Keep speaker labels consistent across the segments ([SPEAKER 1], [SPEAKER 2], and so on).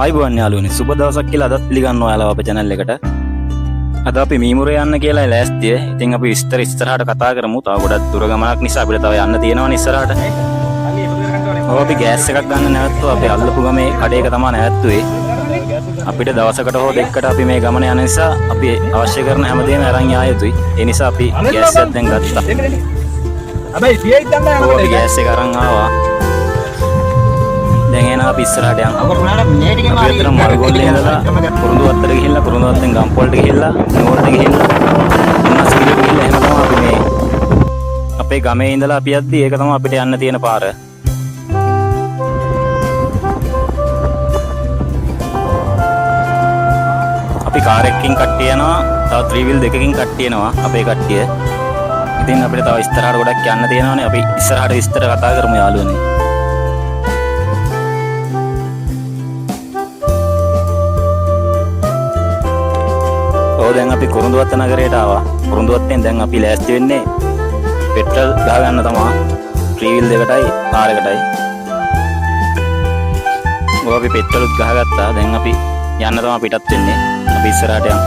[SPEAKER 1] ආයිබෝන් යාළුවනේ සුබ දවසක් කියලා අදත් පිළිගන්නවා ඔයාලා අපේ channel එකට. අද අපි මීමුරේ යන්න කියලා ලෑස්තිය. ඉතින් අපි විස්තර ඉස්සරහට කතා කරමු. තව ගොඩක් දුර ගමනක් නිසා අපිට තව යන්න තියෙනවනේ ඉස්සරහට. අපි ගෑස් එකක් ගන්න නැවතුවා. අපි අල්ලපු ගමේ කඩේක තමයි නැවතුවේ. අපිට දවසකට හෝ දෙකකට අපි මේ ගමන යන නිසා අපි අවශ්‍ය කරන හැමදේම අරන් යා යුතුයි. ඒ නිසා අපි ගෑස් එකක් දැන් ගත්තා.
[SPEAKER 2] හැබැයි සියයි ගන්න යනවා.
[SPEAKER 1] අපි ගෑස් එක අරන් ආවා. දැන් එනවා අපි ඉස්සරහට යන්න. අපි අතන මල්ගොල්ලේ ඉඳලා කුරුඳුවත්තට ගිහිල්ලා කුරුඳුවත්තෙන් ගම්පොල්ට ගිහිල්ලා නුවරට ගිහිල්ලා ඉන්නසිරියට ගිහිල්ලා එහෙම තමයි අපි මේ අපේ ගමේ ඉඳලා අපි යද්දි ඒක තමයි අපිට යන්න තියෙන පාර. අපි කාර් එකකින් කට්ටිය යනවා, තව 3 wheel දෙකකින් කට්ටිය යනවා අපේ කට්ටිය. ඉතින් අපිට තව ඉස්සරහට ගොඩක් යන්න තියෙනවානේ. අපි ඉස්සරහට විස්තර කතා කරමු යාළුවනේ. දැන් අපි කුරුඳුවත්ත නගරයට ආවා. කුරුඳුවත්තෙන් දැන් අපි ලෑස්ති වෙන්නේ පෙට්‍රල් ගහ ගන්න තමයි. 3 wheel දෙකටයි කාර් එකටයි. අපි පෙට්‍රල් ගහගත්තා. දැන් අපි යන්න තමයි පිටත් වෙන්නේ. අපි ඉස්සරහට යමු.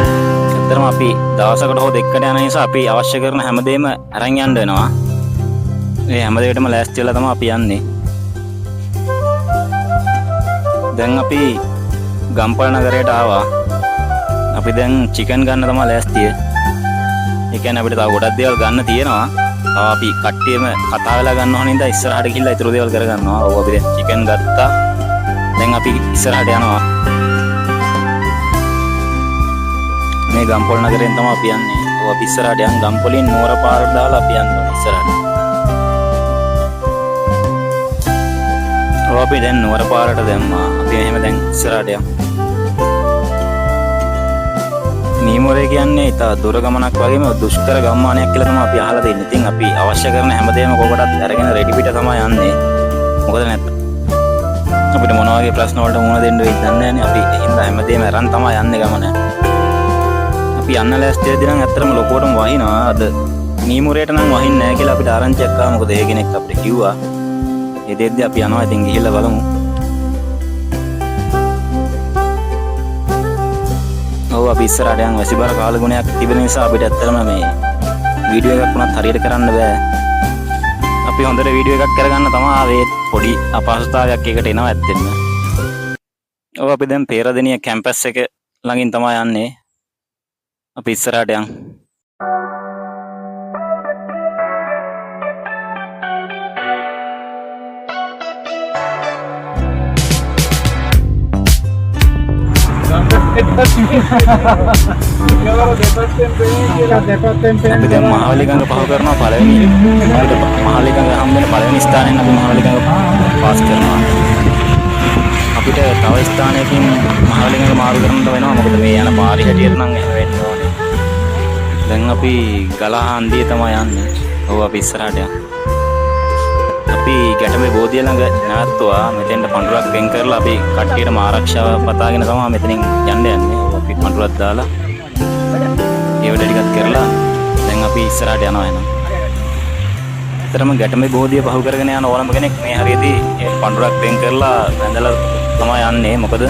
[SPEAKER 1] ඇත්තටම අපි දවසකට හෝ දෙකකට යන නිසා අපි අවශ්‍ය කරන හැමදේම අරන් යන්න වෙනවා. මේ හැමදේටම ලෑස්ති වෙලා තමයි අපි යන්නේ. දැන් අපි ගම්පල නගරයට ආවා. අපි දැන් චිකන් ගන්න තමයි ලෑස්තිය. ඒ කියන්නේ අපිට තව ගොඩක් දේවල් ගන්න තියෙනවා. තව අපි කට්ටියම කතා වෙලා ගන්න ඕන හින්දා ඉස්සරහට ගිහිල්ලා ඊටු දේවල් කරගන්නවා. ඔව් අපි දැන් චිකන් ගත්තා. දැන් අපි ඉස්සරහට යනවා. මේ ගම්පොල් නගරයෙන් තමයි අපි යන්නේ. ඔව් අපි ඉස්සරහට යන් ගම්පොලින් නුවර පාරට දාලා අපි යනවා ඉස්සරහට. ඔව් අපි දැන් නුවර පාරට දැම්මා. අපි එහෙම දැන් ඉස්සරහට යමු. මීමුරේ කියන්නේ ඉතා දුර ගමනක් වගේම දුෂ්කර ගම්මානයක් කියලා තමයි අපි අහලා තියෙන්නේ. ඉතින් අපි අවශ්‍ය කරන හැමදේම කොකටත් අරගෙන රෙඩි පිට තමයි යන්නේ. මොකද නැත්නම් අපිට මොන වගේ ප්‍රශ්න වලට මුහුණ දෙන්න වෙයිද දන්නේ නැහැ. අපි හින්දා හැමදේම අරන් තමයි යන්නේ ගමන. අපි යන්න ලෑස්ති වෙද්දී නම් ඇත්තටම ලොකුවටම වහිනවා. අද මීමුරේට නම් වහින්නේ නැහැ කියලා අපිට ආරංචියක් ආවා. මොකද ඒ කෙනෙක් අපිට කිව්වා. ඒ දෙද්දී අපි යනවා. ඉතින් ගිහිල්ලා බලමු. ඔව් අපි ඉස්සරහට යන් වැසිබර කාලගුණයක් තිබෙන නිසා අපිට ඇත්තටම මේ වීඩියෝ එකක් වුණත් හරියට කරන්න බෑ. අපි හොඳට වීඩියෝ එකක් කරගන්න තමයි ආවේ. පොඩි අපහසුතාවයක් එකට එනවා ඇත්තෙන්න. ඔව් අපි දැන් පේරදෙනිය කැම්පස් එක ළඟින් තමයි යන්නේ. අපි ඉස්සරහට යන්. අපි දැන් මහවැලිගඟ පහ කරනවා පළවෙනි. අපිට මහවැලිගඟ හම්බෙන පළවෙනි ස්ථානයෙන් අපි මහවැලිගඟ පාස් කරනවා. අපිට තව ස්ථානයකින් මහවැලිගඟ මාරු කරන්න වෙනවා. මොකද මේ යන පාරේ හැටියට නම් එහෙම වෙන්න ඕනේ. දැන් අපි ගලා හන්දියේ තමයි යන්නේ. ඔව් අපි ඉස්සරහට යමු. අපි ගැටමේ බෝධිය ළඟ නැවතුවා. මෙතෙන්ට පඳුරක් වෙන් කරලා අපි කට්ටියටම ආරක්ෂාව පතාගෙන තමයි මෙතනින් යන්න යන්නේ. අපි පඳුරක් දාලා ඒවට ටිකක් කරලා දැන් අපි ඉස්සරහට යනවා එහෙනම්. ඇත්තටම ගැටමේ බෝධිය පහු කරගෙන යන ඕනම කෙනෙක් මේ හරියදී ඒ පඳුරක් වෙන් කරලා වැඳලා තමයි යන්නේ. මොකද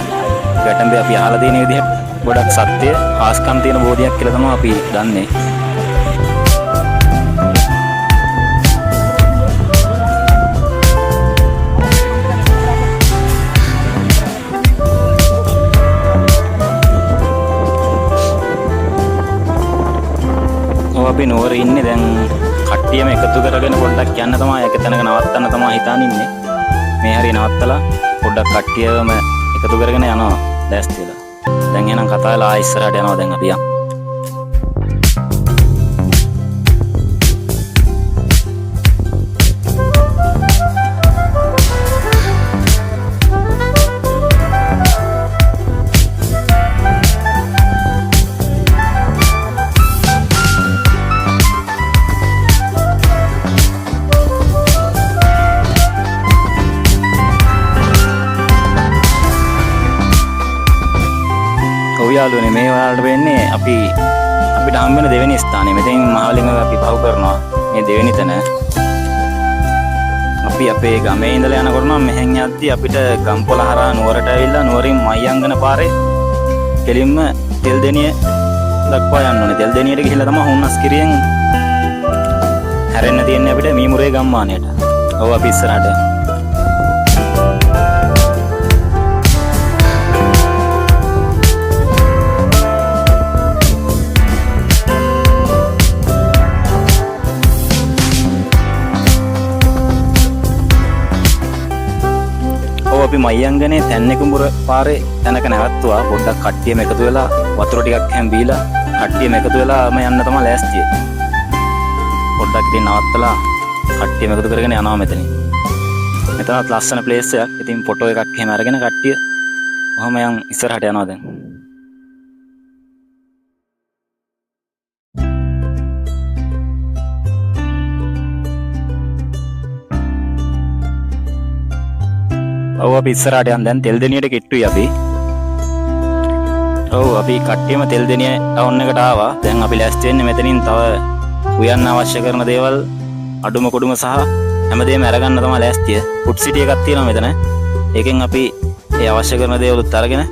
[SPEAKER 1] ගැටඹේ අපි අහලා තියෙන විදිහට ගොඩක් සත්‍ය ආස්කම් තියෙන බෝධියක් කියලා තමයි අපි දන්නේ. අපි නුවරේ ඉන්නේ. දැන් කට්ටියම එකතු කරගෙන පොඩ්ඩක් යන්න තමයි එක තැනක නවත්තන්න තමයි හිතාන ඉන්නේ. මේ හරිය නවත්තලා පොඩ්ඩක් කට්ටියම එකතු කරගෙන යනවා දැස්ති වෙලා. දැන් එහෙනම් කතා වෙලා ආයෙ ඉස්සරහට යනවා. දැන් අපි යමු. යාළුවනේ මේ ඔයාලට වෙන්නේ අපිට හම් වෙන දෙවෙනි ස්ථානය. මෙතෙන් මහවැලිගඟ අපි පහු කරනවා. මේ දෙවෙනි තැන අපි අපේ ගමේ ඉඳලා යනකොට නම් මෙහෙන් යද්දි අපිට ගම්පොළ හරහා නුවරට ඇවිල්ලා නුවරින් මයංගන පාරේ කෙලින්ම තෙල්දෙනිය දක්වා යන්න ඕනේ. තෙල්දෙනියට ගිහිල්ලා තමයි හුන්නස්කිරියෙන් හැරෙන්න තියෙන්නේ අපිට මීමුරේ ගම්මානයට. ඔව් අපි ඉස්සරහට අපි මයංගනේ තැන්නෙකුඹුර පාරේ තැනක නැවතුවා. පොඩ්ඩක් කට්ටියම එකතු වෙලා වතුර ටිකක් හැම බීලා කට්ටියම එකතු වෙලාම යන්න තමයි ලෑස්තිය. පොඩ්ඩක් ඉතින් නවත්තලා කට්ටියම එකතු කරගෙන යනවා මෙතනින්. මෙතනත් ලස්සන ප්ලේස් එකක්. ඉතින් ෆොටෝ එකක් එහෙම අරගෙන කට්ටිය ඔහම යන් ඉස්සරහට යනවා දැන්. ඔව් අපි ඉස්සරහට යන් දැන් තෙල්දෙනියට කිට්ටුයි අපි. ඔව් අපි කට්ටියම තෙල්දෙනිය ටවුන් එකට ආවා. දැන් අපි ලෑස්ති වෙන්නේ මෙතනින් තව උයන්න අවශ්‍ය කරන දේවල් අඩුම කුඩුම සහ හැමදේම අරගන්න තමයි ලෑස්තිය. ෆුඩ් සිටි එකක් තියෙනවා මෙතන. ඒකෙන් අපි ඒ අවශ්‍ය කරන දේවලුත් අරගෙන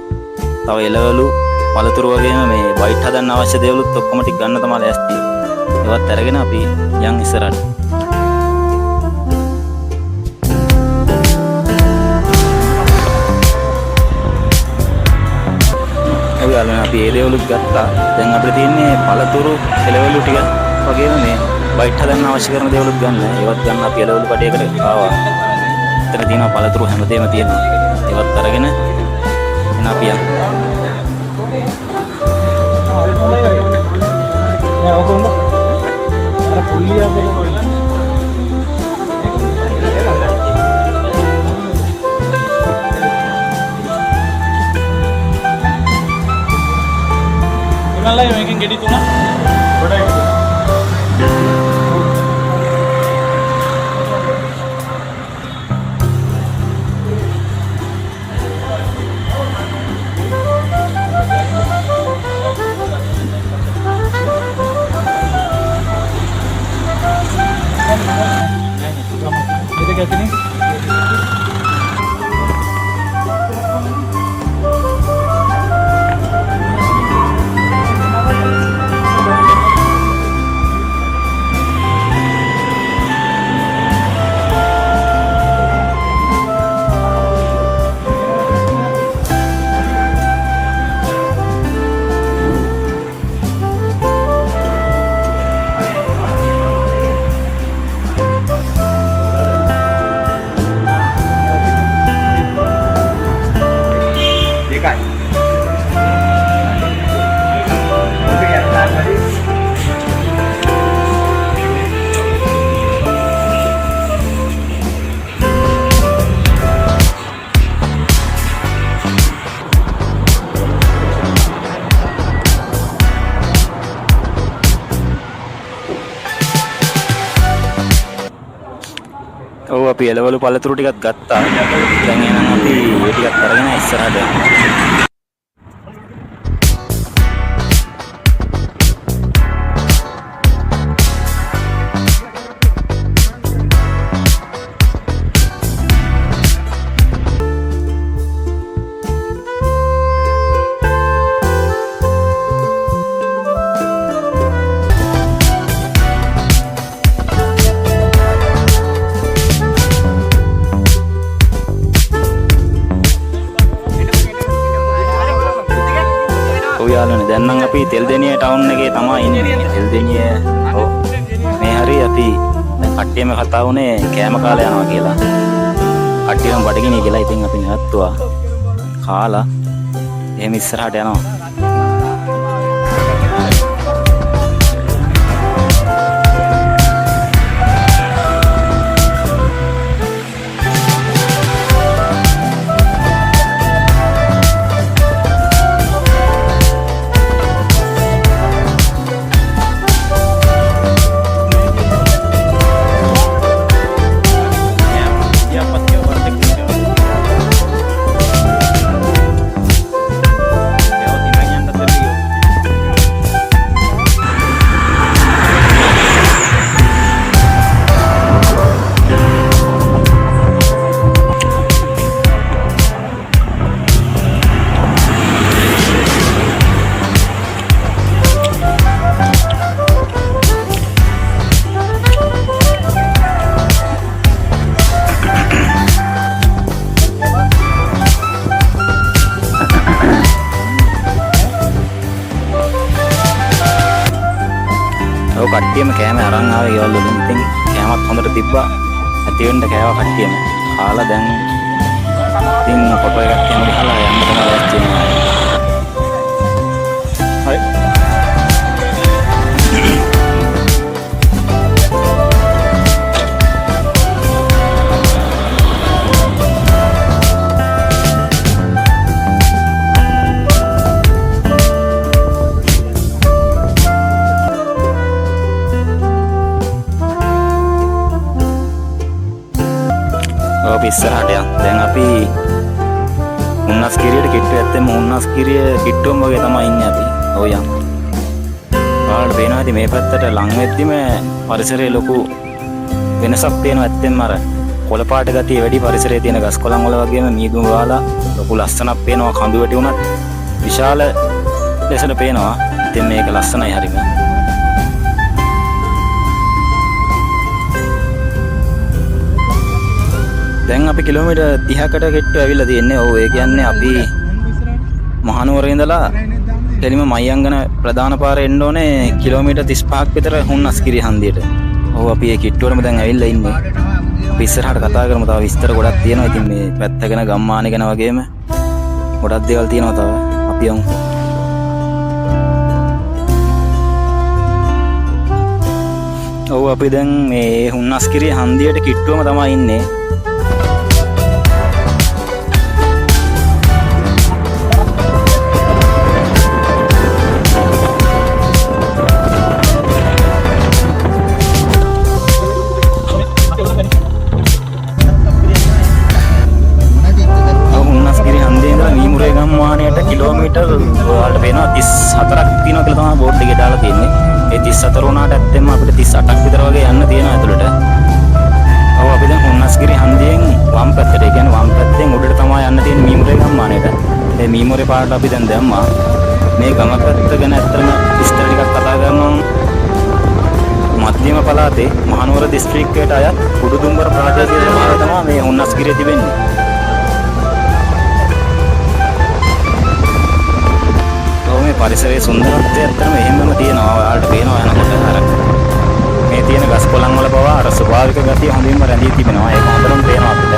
[SPEAKER 1] තව එළවලු පළතුරු වගේම මේ වයිට් හදන්න අවශ්‍ය දේවලුත් ඔක්කොම ටික ගන්න තමයි ලෑස්තිය. ඒවත් අරගෙන අපි යන් ඉස්සරහට. අපි ඒ දේවලුත් ගත්තා. දැන් අපිට තියෙන්නේ පළතුරු එළවලු ටික වගේම මේ වයිට් හදන්න අවශ්‍ය කරන දේවලුත් ගන්න. ඒවත් ගන්න අපි එළවලු කඩේකට ආවා. එතන තියෙනවා පළතුරු හැමදේම තියෙනවා. ඒවත් අරගෙන එන අපි යන්න.
[SPEAKER 2] Malay making gedi tuna. Bada itu. Itu kayak gini.
[SPEAKER 1] ඔව් අපි එළවලු පළතුරු ටිකක් ගත්තා. දැන් එහෙනම් අපි ඒ ටිකක් අරගෙන ඉස්සරහට යනවා. යාළුවනේ දැන් නම් අපි තෙල්දෙනිය ටවුන් එකේ තමයි ඉන්නේ. තෙල්දෙනිය ඔව් මේ හරි අපි දැන් කට්ටියම කතා වුණේ කෑම කාලා යනවා කියලා. කට්ටියම බඩගිනි කියලා. ඉතින් අපි නැවතුවා කාලා එහෙම ඉස්සරහට යනවා. කට්ටියම කෑම අරන් ආවේ ගෙවල් වලින්. ඉතින් කෑමත් හොඳට තිබ්බා. ඇති වෙන්න කෑවා කට්ටියම. කාලා දැන් ඉතින් ෆොටෝ එකක් එහෙම ගහලා යන්න තමයි ලෑස්ති වෙනවා. හරි. අපි ඉස්සරහට යන්. දැන් අපි උන්නස්කිරියට කිට්ටු ඇත්තෙම උන්නස්කිරිය කිට්ටුවම වගේ තමයි ඉන්නේ අපි. ඔය යන්. ඔයාලට පේනවා ඇති මේ පැත්තට ලං වෙද්දිම පරිසරයේ ලොකු වෙනසක් තියෙනවා ඇත්තෙම අර කොළ පාට ගතිය වැඩි පරිසරයේ තියෙන ගස් කොළන් වල වගේම මීදුම් වල ලොකු ලස්සනක් පේනවා කඳු වැටි උනත් විශාල ලෙසට පේනවා. ඉතින් මේක ලස්සනයි හරිම. දැන් අපි කිලෝමීටර් 30කට ගෙට්ටු ඇවිල්ලා තියෙන්නේ. ඔව් ඒ කියන්නේ අපි මහනුවර ඉඳලා එලිම මයංගන ප්‍රධාන පාරේ එන්න ඕනේ කිලෝමීටර් 35ක් විතර හුන්නස්කිරිය හන්දියට. ඔව් අපි ඒ කිට්ටුවරම දැන් ඇවිල්ලා ඉන්නේ. අපි ඉස්සරහට කතා කරමු. තව විස්තර ගොඩක් තියෙනවා. ඉතින් මේ පැත්ත ගැන ගම්මාන ගැන වගේම ගොඩක් දේවල් තියෙනවා තව. අපි යමු. ඔව් අපි දැන් මේ හුන්නස්කිරිය හන්දියට කිට්ටුවම තමයි ඉන්නේ. කිලෝමීටර් ඔයාලට පේනවා 34ක් තියෙනවා කියලා තමයි බෝඩ් එකේ දාලා තියෙන්නේ. ඒ 34 උනාට ඇත්තෙන්ම අපිට 38ක් විතර වගේ යන්න තියෙනවා ඇතුළට. ඔව් අපි දැන් හුන්නස්ගිරි හන්දියෙන් වම් පැත්තට, ඒ කියන්නේ වම් පැත්තෙන් උඩට තමයි යන්න තියෙන්නේ මීමුරේ ගම්මානයට. ඒ මීමුරේ පාරට අපි දැන් දැම්මා. මේ ගම පැත්ත ගැන ඇත්තටම විස්තර ටිකක් කතා කරනවා. මධ්‍යම පළාතේ මහනුවර දිස්ත්‍රික්කයට අයත් කුඩුදුම්බර ප්‍රාදේශීය සභාව තමයි මේ හුන්නස්ගිරිය තිබෙන්නේ. පරිසරයේ සුන්දරත්වය ඇත්තටම එහෙමම තියෙනවා. ඔයාලට පේනවා යනකොට අර මේ තියෙන ගස් කොළන් වල පවා අර ස්වභාවික ගතිය හොඳින්ම රැඳී තිබෙනවා. ඒක හොඳටම පේනවා අපිට.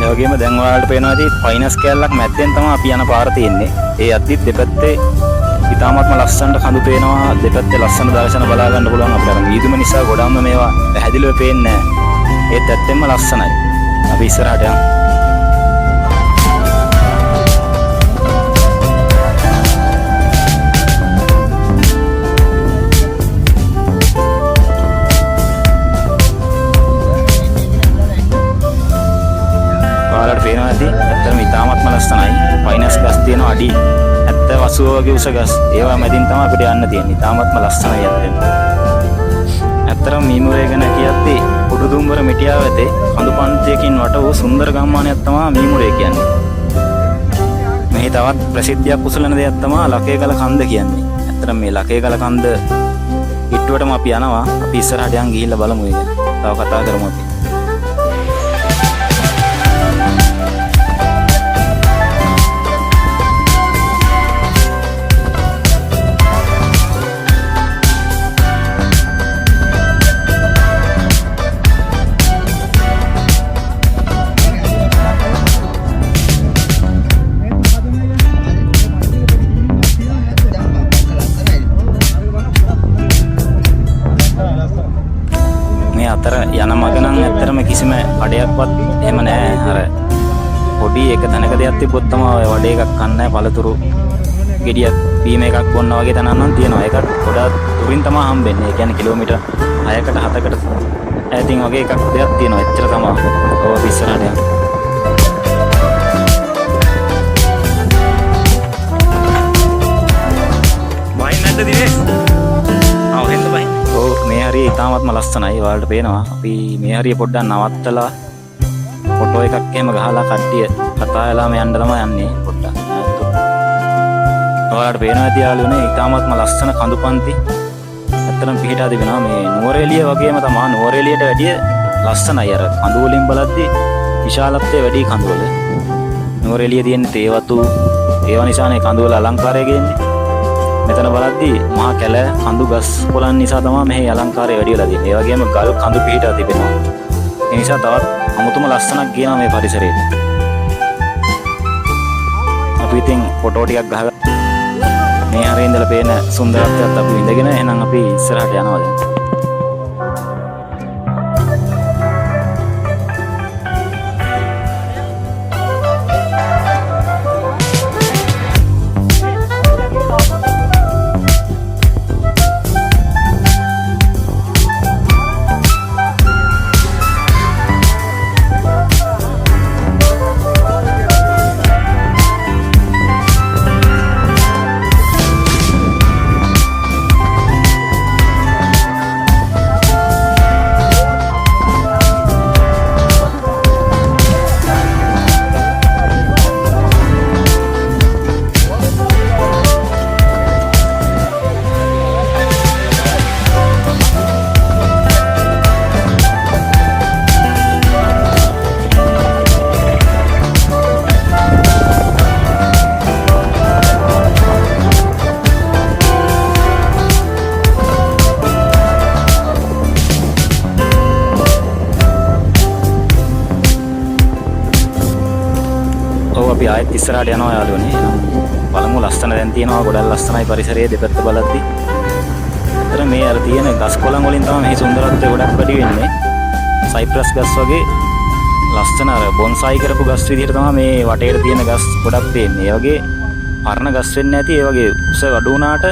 [SPEAKER 1] ඒ වගේම දැන් ඔයාලට පේනවා ඉතින් ෆයිනස් කැලලක් මැද්දෙන් තමයි අපි යන පාර තියෙන්නේ. ඒ අද්දිත් දෙපැත්තේ ඉතාමත්ම ලස්සනට කඳු පේනවා. දෙපැත්තේ ලස්සන දර්ශන බලා ගන්න පුළුවන් අපිට. අර වීදුම නිසා ගොඩක්ම මේවා පැහැදිලිව පේන්නේ නැහැ. ඒත් ඇත්තෙන්ම ලස්සනයි. අපි ඉස්සරහට යමු. ඔයාලට පේනවා ඇති ඇත්තටම ඉතාමත්ම ලස්සනයි. ෆයිනස් ගස් තියෙනවා අඩි 80 වගේ උස ගස්. ඒවා මැදින් තමයි අපිට යන්න තියෙන්නේ. ඉතාමත්ම ලස්සනයි ඇත්තටම. ඇත්තටම මීමුරේ ගැන කියද්දී කුඩුදුම්බර මිටියාව ඇතේ කඳු පන්තියකින් වට වූ සුන්දර ගම්මානයක් තමයි මීමුරේ කියන්නේ. මෙහි තවත් ප්‍රසිද්ධියක් උසලන දෙයක් තමයි ලකේගල කන්ද කියන්නේ. ඇත්තටම මේ ලකේගල කන්ද පිටුවටම අපි යනවා. අපි ඉස්සරහට යන් ගිහිල්ලා බලමු ඒක. තව කතා කරමු අපි. අතර යන මග නම් ඇත්තටම කිසිම අඩයක්වත් එහෙම නැහැ. අර පොඩි එක තැනක දෙයක් තිබ්බොත් තමයි ඔය වඩේ එකක් කන්නේ පළතුරු ගෙඩියක් බීම එකක් බොන්න වගේ තැනක් නම් තියෙනවා. ඒකත් ගොඩක් දුරින් තමයි හම්බෙන්නේ. ඒ කියන්නේ කිලෝමීටර් 6කට 7කට ඈතින් වගේ එකක් දෙයක් තියෙනවා. එච්චර තමයි. ඔය ඉස්සරහට යන්න. වයින් නැද්ද දිනේ? ආ හෙන්න බයි. මේ හරිය ඉතාමත්ම ලස්සනයි. ඔයාලට පේනවා අපි මේ හරිය පොඩ්ඩක් නවත්තලා ෆොටෝ එකක් එහෙම ගහලා කට්ටිය කතා වෙලාම යන්න තමයි යන්නේ පොඩ්ඩක්. ඔයාලට පේනවා ඇති යාළුවනේ ඉතාමත්ම ලස්සන කඳුපන්ති ඇත්තටම පිහිටා තිබෙනවා. මේ නුවරඑළිය වගේම තමයි නුවරඑළියට වැඩිය ලස්සනයි. අර කඳු වලින් බලද්දි විශාලත්වය වැඩි කඳු වල. නුවර එළිය තියෙන තේවතු ඒවා නිසානේ කඳු වල අලංකාරය ගේන්නේ. මෙතන බලද්දි මහා කැල කඳු ගස් කොළන් නිසා තමයි මෙහි අලංකාරය වැඩි වෙලා තියෙන්නේ. ඒ වගේම ගල් කඳු පිහිටා තිබෙනවා. ඒ නිසා තවත් අමුතුම ලස්සනක් ගේනවා මේ පරිසරයට. අපි ඉතින් ෆොටෝ ටිකක් ගහගත්තා. මේ හරිය ඉඳලා පේන සුන්දරත්වයත් අපි විඳගෙන එහෙනම් අපි ඉස්සරහට යනවා දැන්. අපි ආයෙත් ඉස්සරහට යනවා යාළුවනේ. බලමු ලස්සන දැන් තියෙනවා ගොඩක් ලස්සනයි පරිසරයේ දෙපැත්ත බලද්දි. අතර මේ අර තියෙන ගස් කොළන් වලින් තමයි මේ සුන්දරත්වය ගොඩක් වැඩි වෙන්නේ. සයිප්‍රස් ගස් වගේ ලස්සන අර බොන්සයි කරපු ගස් විදිහට තමයි මේ වටේට තියෙන ගස් ගොඩක් තියෙන්නේ. ඒ වගේ පරණ ගස් වෙන්නේ නැති ඒ වගේ උස අඩු වුණාට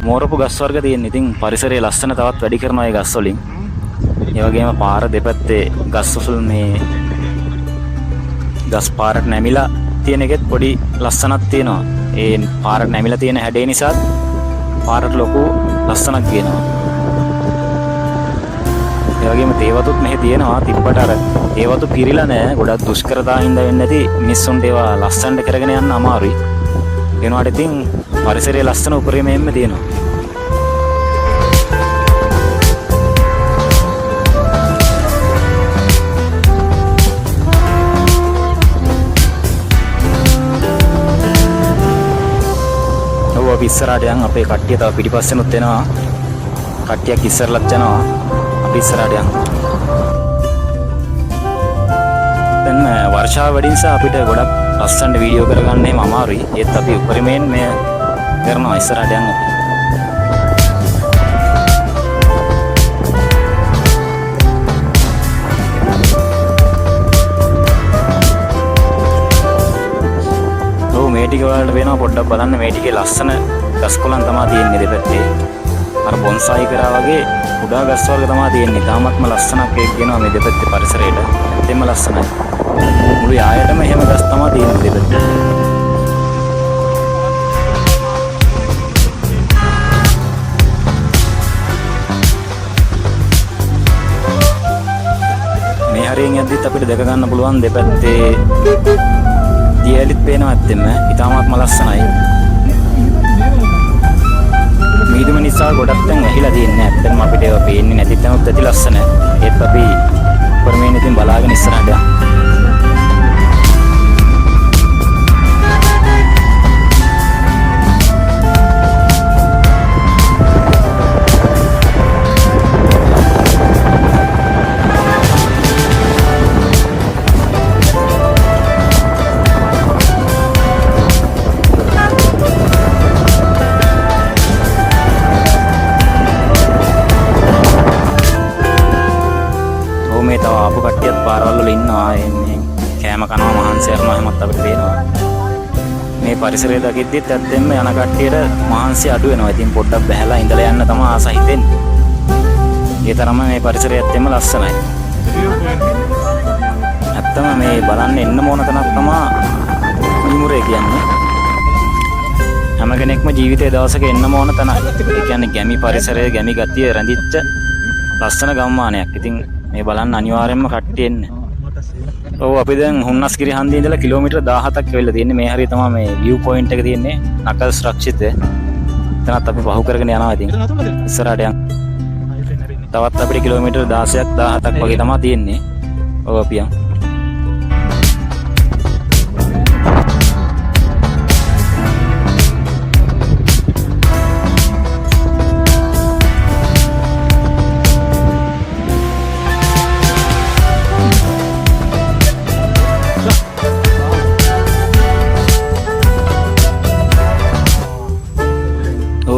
[SPEAKER 1] මෝරපු ගස් වර්ග තියෙන. ඉතින් පරිසරයේ ලස්සන තවත් වැඩි කරනවා මේ ගස් වලින්. ඒ වගේම පාර දෙපැත්තේ ගස් වල මේ ගස් පාරට නැමිලා තියෙන එකෙත් පොඩි ලස්සනක් තියෙනවා. ඒ පාරට නැමිලා තියෙන හැඩේ නිසා පාරට ලොකු ලස්සනක් ගේනවා. ඒ වගේම තේවතුත් මෙහි තියෙනවා. තිබ්බට අර තේවතු පිරීලා නැහැ. ගොඩක් දුෂ්කරතා හින්දා වෙන්නේ නැති මිනිස්සුන්ට ඒවා ලස්සනට කරගෙන යන්න අමාරුයි. වෙනවාට ඉතින් පරිසරයේ ලස්සන උපරිමයෙන්ම තියෙනවා. අපි ඉස්සරහට යන් අපේ කට්ටිය තව පිටිපස්සෙනුත් එනවා. කට්ටියක් ඉස්සරලත් යනවා. අපි ඉස්සරහට යන්. දැන් වර්ෂාව වැඩි නිසා අපිට ගොඩක් ලස්සන වීඩියෝ කරගන්න එහෙම අමාරුයි. ඒත් අපි උපරිමයෙන් මේ කරනවා ඉස්සරහට යන් අපි. මේ ටික වලට වෙනවා පොඩ්ඩක් බලන්න. මේ ටිකේ ලස්සන ගස් කොළන් තමයි තියෙන්නේ දෙපැත්තේ. අර බොන්සයි කරා වගේ කුඩා ගස් වර්ග තමයි තියෙන්නේ. තාමත්ම ලස්සනක් ඒක ගෙනවා මේ දෙපැත්තේ පරිසරයට. ඇත්තෙම ලස්සනයි. මුළු යායටම එහෙම ගස් තමයි තියෙන්නේ දෙපැත්තේ. මේ හරියෙන් යද්දිත් අපිට දැක ගන්න පුළුවන් දෙපැත්තේ දියැලිත් පේනවා. ඇත්තෙම ඉතාමත්ම ලස්සනයි. මීදුම නිසා ගොඩක් තැන් ඇහිලා තියෙන්නේ. ඇත්තටම අපිට ඒවා පේන්නේ නැති තැනුත් ඇති ලස්සන. ඒත් අපි උපරිමයෙන් ඉතින් බලාගෙන ඉස්සරහට යමු. මේ තව ආපු කට්ටියත් පාරවල් වල ඉන්නවා. එන්නේ කෑම කනවා මහන්සි කරනවා එහෙමත් අපිට පේනවා. මේ පරිසරය දකිද්දිත් ඇත්තෙන්ම යන කට්ටියට මහන්සි අඩු වෙනවා. ඉතින් පොඩ්ඩක් බහැලා ඉඳලා යන්න තමයි ආස හිතෙන්නේ. ඒ තරම මේ පරිසරය ඇත්තෙන්ම ලස්සනයි. ඇත්තම මේ බලන්න එන්න ඕන තැනක් තමයි නිමුරේ කියන්නේ. හැම කෙනෙක්ම ජීවිතයේ දවසක එන්න ඕන තැන. ඒ කියන්නේ ගැමි පරිසරය, ගැමි ගතිය රැඳිච්ච ලස්සන ගම්මානයක්. ඉතින් මේ බලන්න අනිවාර්යයෙන්ම කට්ටිය එන්න. ඔව් අපි දැන් හුන්නස්ගිරි හන්දියේ ඉඳලා කිලෝමීටර් 17ක් වෙලා තියෙන්නේ. මේ හරිය තමයි මේ view point එක තියෙන්නේ. නකල්ස් රක්ෂිත. එතනත් අපි පහු කරගෙන යනවා ඉතින්. ඉස්සරහට යන්න. තවත් අපිට කිලෝමීටර් 16ක් 17ක් වගේ තමයි තියෙන්නේ. ඔව් අපියන්.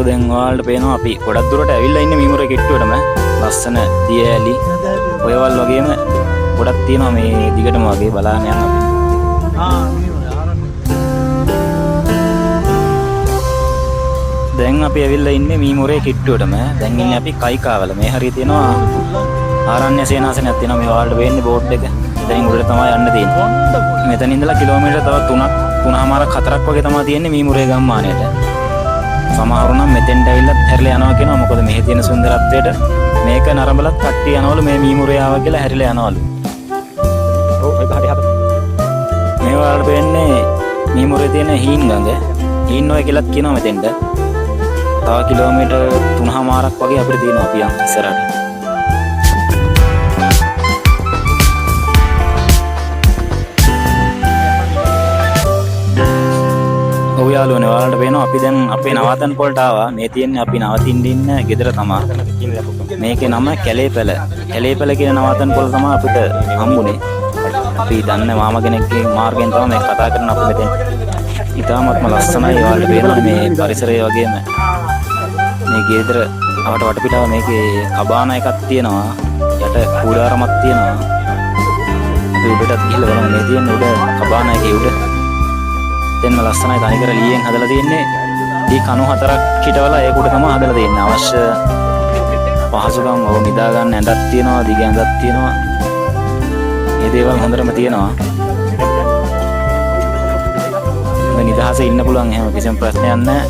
[SPEAKER 1] දැන් ඔයාලට පේනවා අපි ගොඩක් දුරට ඇවිල්ලා ඉන්නේ මීමුරේ කිට්ටුවටම. ලස්සන දියඇලි ඔයවල් වගේම ගොඩක් තියෙනවා මේ දිගටම වගේ බලාගෙන යන්න අපි. දැන් අපි ඇවිල්ලා ඉන්නේ මීමුරේ කිට්ටුවටම. දැන් ඉන්නේ අපි කයිකාවල. මේ හරිය තියෙනවා ආරණ්‍ය සේනාසනයක් තියෙනවා. මේ ඔයාලට වෙන්නේ බෝඩ් එක. එතනින් උඩට තමයි යන්න තියෙන්නේ. මෙතන ඉඳලා කිලෝමීටර් තව 3.5ක් 4ක් වගේ තමයි තියෙන්නේ මීමුරේ ගම්මානයට. සමහරු නම් මෙතෙන්ට ඇවිල්ලා හැරිලා යනවා කියනවා. මොකද මෙහි තියෙන සුන්දරත්වයට මේක නරඹලත් කට්ටිය යනවලු මේ මීමුරේ ආවා කියලා හැරිලා යනවලු. ඔව් ඒක හරි හරි. මේ වලට වෙන්නේ මීමුරේ තියෙන හීන් ගඟ. හීන් ඔය කියලාත් කියනවා මෙතෙන්ට. තව කිලෝමීටර් 3.5ක් වගේ අපිට තියෙනවා අපි යන් ඉස්සරහට. ඔව් යාළුවනේ ඔයාලට පේනවා අපි දැන් අපේ නවාතන් පොළට ආවා. මේ තියෙන්නේ අපි නවතින්න ඉන්න ගෙදර තමයි. මේකේ නම කැලේපැල. කැලේපැල කියන නවාතන් පොළ තමයි අපිට හම්බුනේ. අපි දන්නේ මාමා කෙනෙක්ගේ මාර්ගයෙන් තමයි මේ කතා කරන අපි මෙතෙන්. ඉතාමත්ම ලස්සනයි ඔයාලට පේනවා මේ පරිසරය වගේම මේ ගෙදර අපට වටපිටාව මේකේ කබාන එකක් තියෙනවා. යට කූඩාරමක් තියෙනවා. අපි උඩටත් ගිහිල්ලා බලමු මේ තියෙන උඩ කබාන එකේ උඩ දෙන්න ලස්සනයි තනිකර ලීයෙන් හදලා තියෙන්නේ. දී කණු 4ක් හිටවලා ඒක උඩ තමයි හදලා තියෙන්නේ. අවශ්‍ය පහසුකම් ඔය නිදා ගන්න ඇඳක් තියෙනවා, දිග ඇඳක් තියෙනවා. මේ දේවල් හොඳටම තියෙනවා. මේ නිදහසේ ඉන්න පුළුවන් එහෙම කිසිම ප්‍රශ්නයක් නැහැ.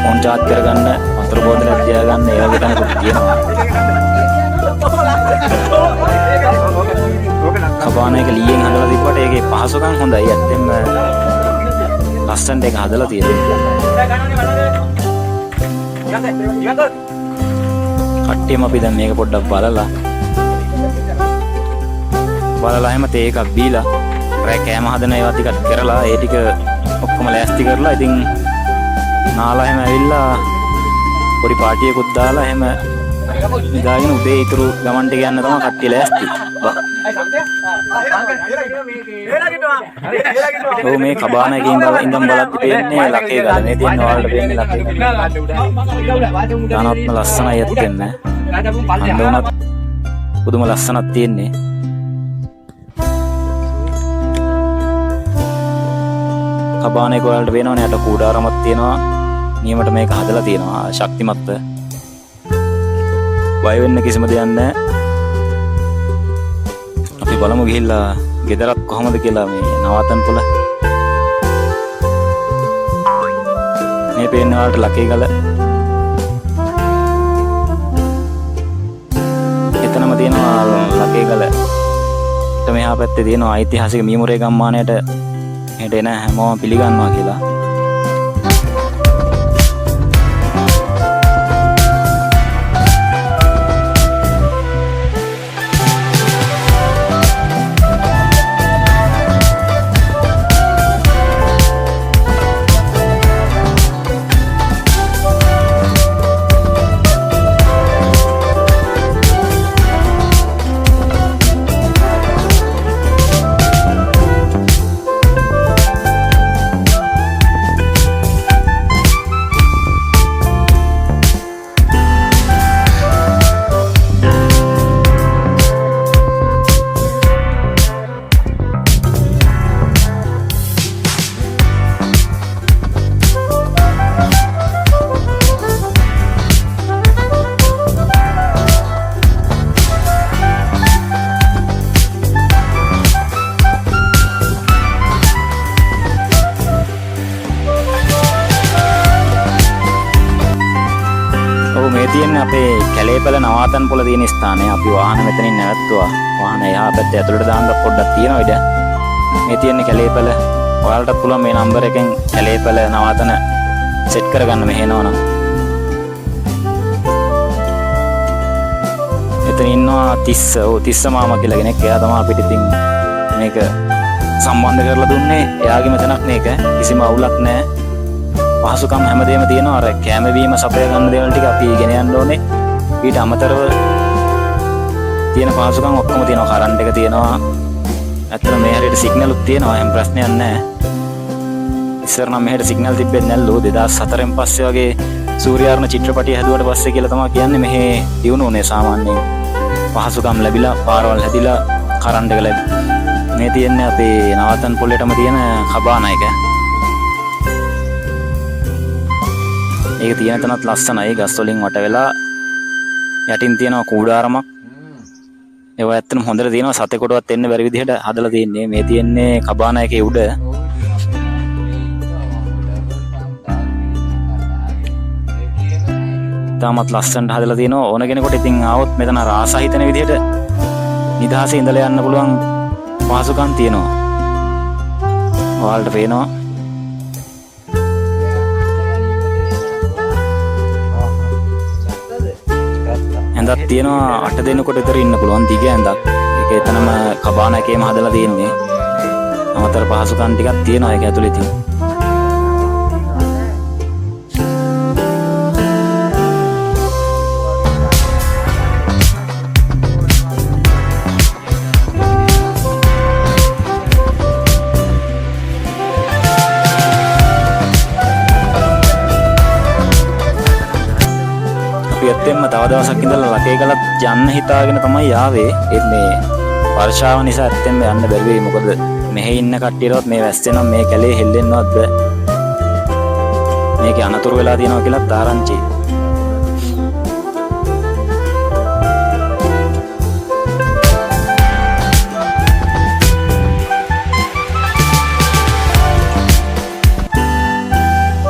[SPEAKER 1] ෆෝන් charge කරගන්න, වතුර බෝතලයක් තියාගන්න ඒ වගේ තැනකුත් තියෙනවා. කබාන එක ලීයෙන් හදලා තිබ්බට ඒකේ පහසුකම් හොඳයි. ඇත්තෙන්ම ලස්සනට ඒක හදලා තියෙනවා. කට්ටියම අපි දැන් මේක පොඩ්ඩක් බලලා එහෙම තේ එකක් බීලා රෑ කෑම හදන ඒවා ටිකක් කරලා ඒ ටික ඔක්කොම ලෑස්ති කරලා ඉතින් නාලා එහෙම ඇවිල්ලා පොඩි පාටියකුත් දාලා එහෙම නිදාගෙන උදේ ඉතුරු ගමන් ටික යන්න තමයි කට්ටිය ලෑස්ති. ඔව් මේ කබාන එකේ ඉඳන් බලද්දි පේන්නේ ලකේ ගල. මේ තියෙන ඔයාලට පේන්නේ ලකේ ගල. දානත්ම ලස්සනයි ඇත්තෙන්න. අන්දෝනත් පුදුම ලස්සනක් තියෙන්නේ. කබාන එක ඔයාලට පේනවනේ යට කූඩාරමක් තියෙනවා. නියමට මේක හදලා තියෙනවා ශක්තිමත්ව. බය වෙන්න කිසිම දෙයක් නැහැ. අපි බලමු ගිහිල්ලා ගෙදරත් කොහමද කියලා මේ නවාතන් පොළ. මේ පේන්නේ ඔයාලට ලකේ ගල. එතනම තියෙනවා ලකේ ගල. මෙහා පැත්තේ තියෙනවා ඓතිහාසික මීමුරේ ගම්මානයට හෙට එන හැමෝම පිළිගන්නවා කියලා. මේ තියෙන්නේ අපේ කැලේපැල නවාතන් පොළ තියෙන ස්ථානය. අපි වාහන මෙතනින් නැවැත්තුවා. වාහන එහා පැත්තේ ඇතුළට දාන්න පොඩ්ඩක් තියෙනවා ඉඩ. මේ තියෙන්නේ කැලේපැල. ඔයාලටත් පුළුවන් මේ නම්බර් එකෙන් කැලේපැල නවාතන සෙට් කරගන්න මෙහෙ එනවනම්. මෙතන ඉන්නවා තිස්ස මාමා කියලා කෙනෙක්. එයා තමයි අපිට ඉතින් මේක සම්බන්ධ කරලා දුන්නේ. එයාගේ මෙතනක් මේක. කිසිම අවුලක් නැහැ. පහසුකම් හැමදේම තියෙනවා. අර කැම බීම සපය ගන්න දේවල් ටික අපි ගෙන යන්න ඕනේ. ඊට අමතරව තියෙන පහසුකම් ඔක්කොම තියෙනවා. කරන්ට් එක තියෙනවා. ඇත්තටම මේ හරියට සිග්නලුත් තියෙනවා. එහෙම ප්‍රශ්නයක් නැහැ. ඉස්සර නම් මෙහෙට සිග්නල් තිබ්බෙන්නේ නැල්ලු. 2004න් පස්සේ වගේ සූර්යාරුණ චිත්‍රපටිය හැදුවට පස්සේ කියලා තමයි කියන්නේ මෙහි දියුණු උනේ සාමාන්‍යයෙන්. පහසුකම් ලැබිලා, පාරවල් හැදිලා, කරන්ට් එක මේ තියෙන්නේ අපේ නවාතන් පොළේටම තියෙන කබානා එක. ඒක තියෙන තැනත් ලස්සනයි. ගස් වලින් වට වෙලා යටින් තියෙනවා කූඩාරමක්. ඒවා ඇත්තටම හොඳට තියෙනවා. සතෙකුටවත් එන්න බැරි විදිහට හදලා තියෙන්නේ. මේ තියෙන්නේ කබානා එකේ උඩ. තාමත් ලස්සනට හදලා තියෙනවා. ඕන කෙනෙකුට ඉතින් ආවොත් මෙතන රාසා හිතෙන විදිහට නිදහසේ ඉඳලා යන්න පුළුවන් පහසුකම් තියෙනවා. ඔයාලට පේනවා. ඇඳක් තියෙනවා 8 දෙනෙකුට විතර ඉන්න පුළුවන් දිග ඇඳක්. ඒක එතනම කබානා එකේම හදලා තියෙන්නේ. අමතර පහසුකම් ටිකක් තියෙනවා ඒක ඇතුලේ ඉතින්. ඇත්තෙන්ම තව දවසක් ඉඳලා ලකේගලත් යන්න හිතාගෙන තමයි ආවේ. ඒත් මේ වර්ෂාව නිසා ඇත්තෙන්ම යන්න බැරි වෙයි. මොකද මෙහි ඉන්න කට්ටියටවත් මේ වැස්සෙනම් මේ කැලේ හෙල්ලෙන්නවත් බෑ. මේකේ අනතුරු වෙලා තියෙනවා කියලාත් ආරංචි.